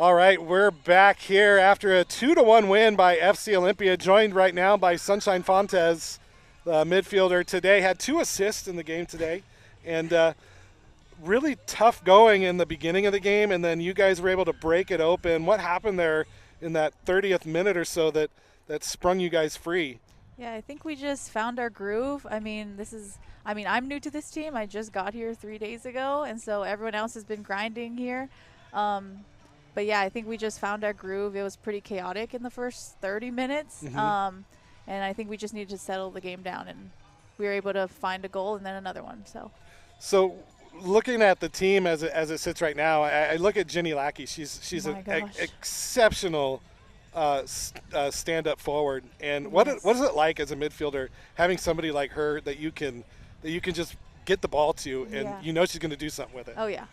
All right, we're back here after a 2-1 win by FC Olympia, joined right now by Sunshine Fontes, the midfielder today. Had 2 assists in the game today, and really tough going in the beginning of the game, and then you guys were able to break it open. What happened there in that 30th minute or so that sprung you guys free? Yeah, I think we just found our groove. I mean, I'm new to this team. I just got here 3 days ago, and so everyone else has been grinding here. But yeah, I think we just found our groove. It was pretty chaotic in the first 30 minutes. And I think we just needed to settle the game down, and we were able to find a goal and then another one. So looking at the team as it sits right now, I look at Jenny Lackey. She's an exceptional stand-up forward. And what is it like as a midfielder having somebody like her that you can just get the ball to, and you know she's going to do something with it? Oh, yeah.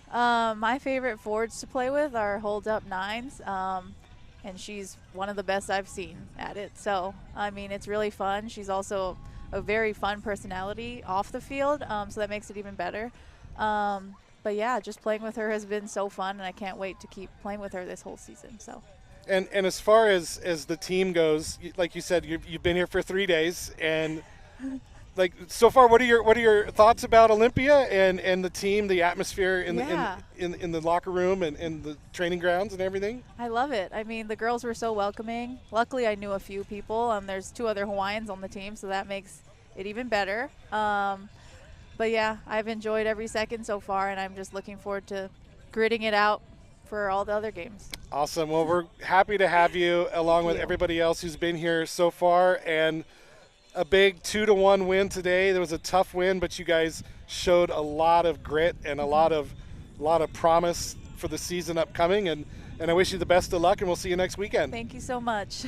My favorite forwards to play with are hold-up nines, and she's one of the best I've seen at it. So, I mean, it's really fun. She's also a very fun personality off the field, so that makes it even better. But, yeah, just playing with her has been so fun, and I can't wait to keep playing with her this whole season. So. And as far as the team goes, like you said, you've been here for 3 days, and like so far, what are your thoughts about Olympia and the team, the atmosphere in the locker room and in the training grounds and everything? I love it. I mean, the girls were so welcoming. Luckily, I knew a few people. There's 2 other Hawaiians on the team, so that makes it even better. But yeah, I've enjoyed every second so far, and I'm just looking forward to gritting it out for all the other games. Awesome. Well, we're happy to have you along with everybody else who's been here so far, and a big 2-1 win today. There was a tough win, but you guys showed a lot of grit and a lot of promise for the season upcoming, and I wish you the best of luck, and we'll see you next weekend. Thank you so much.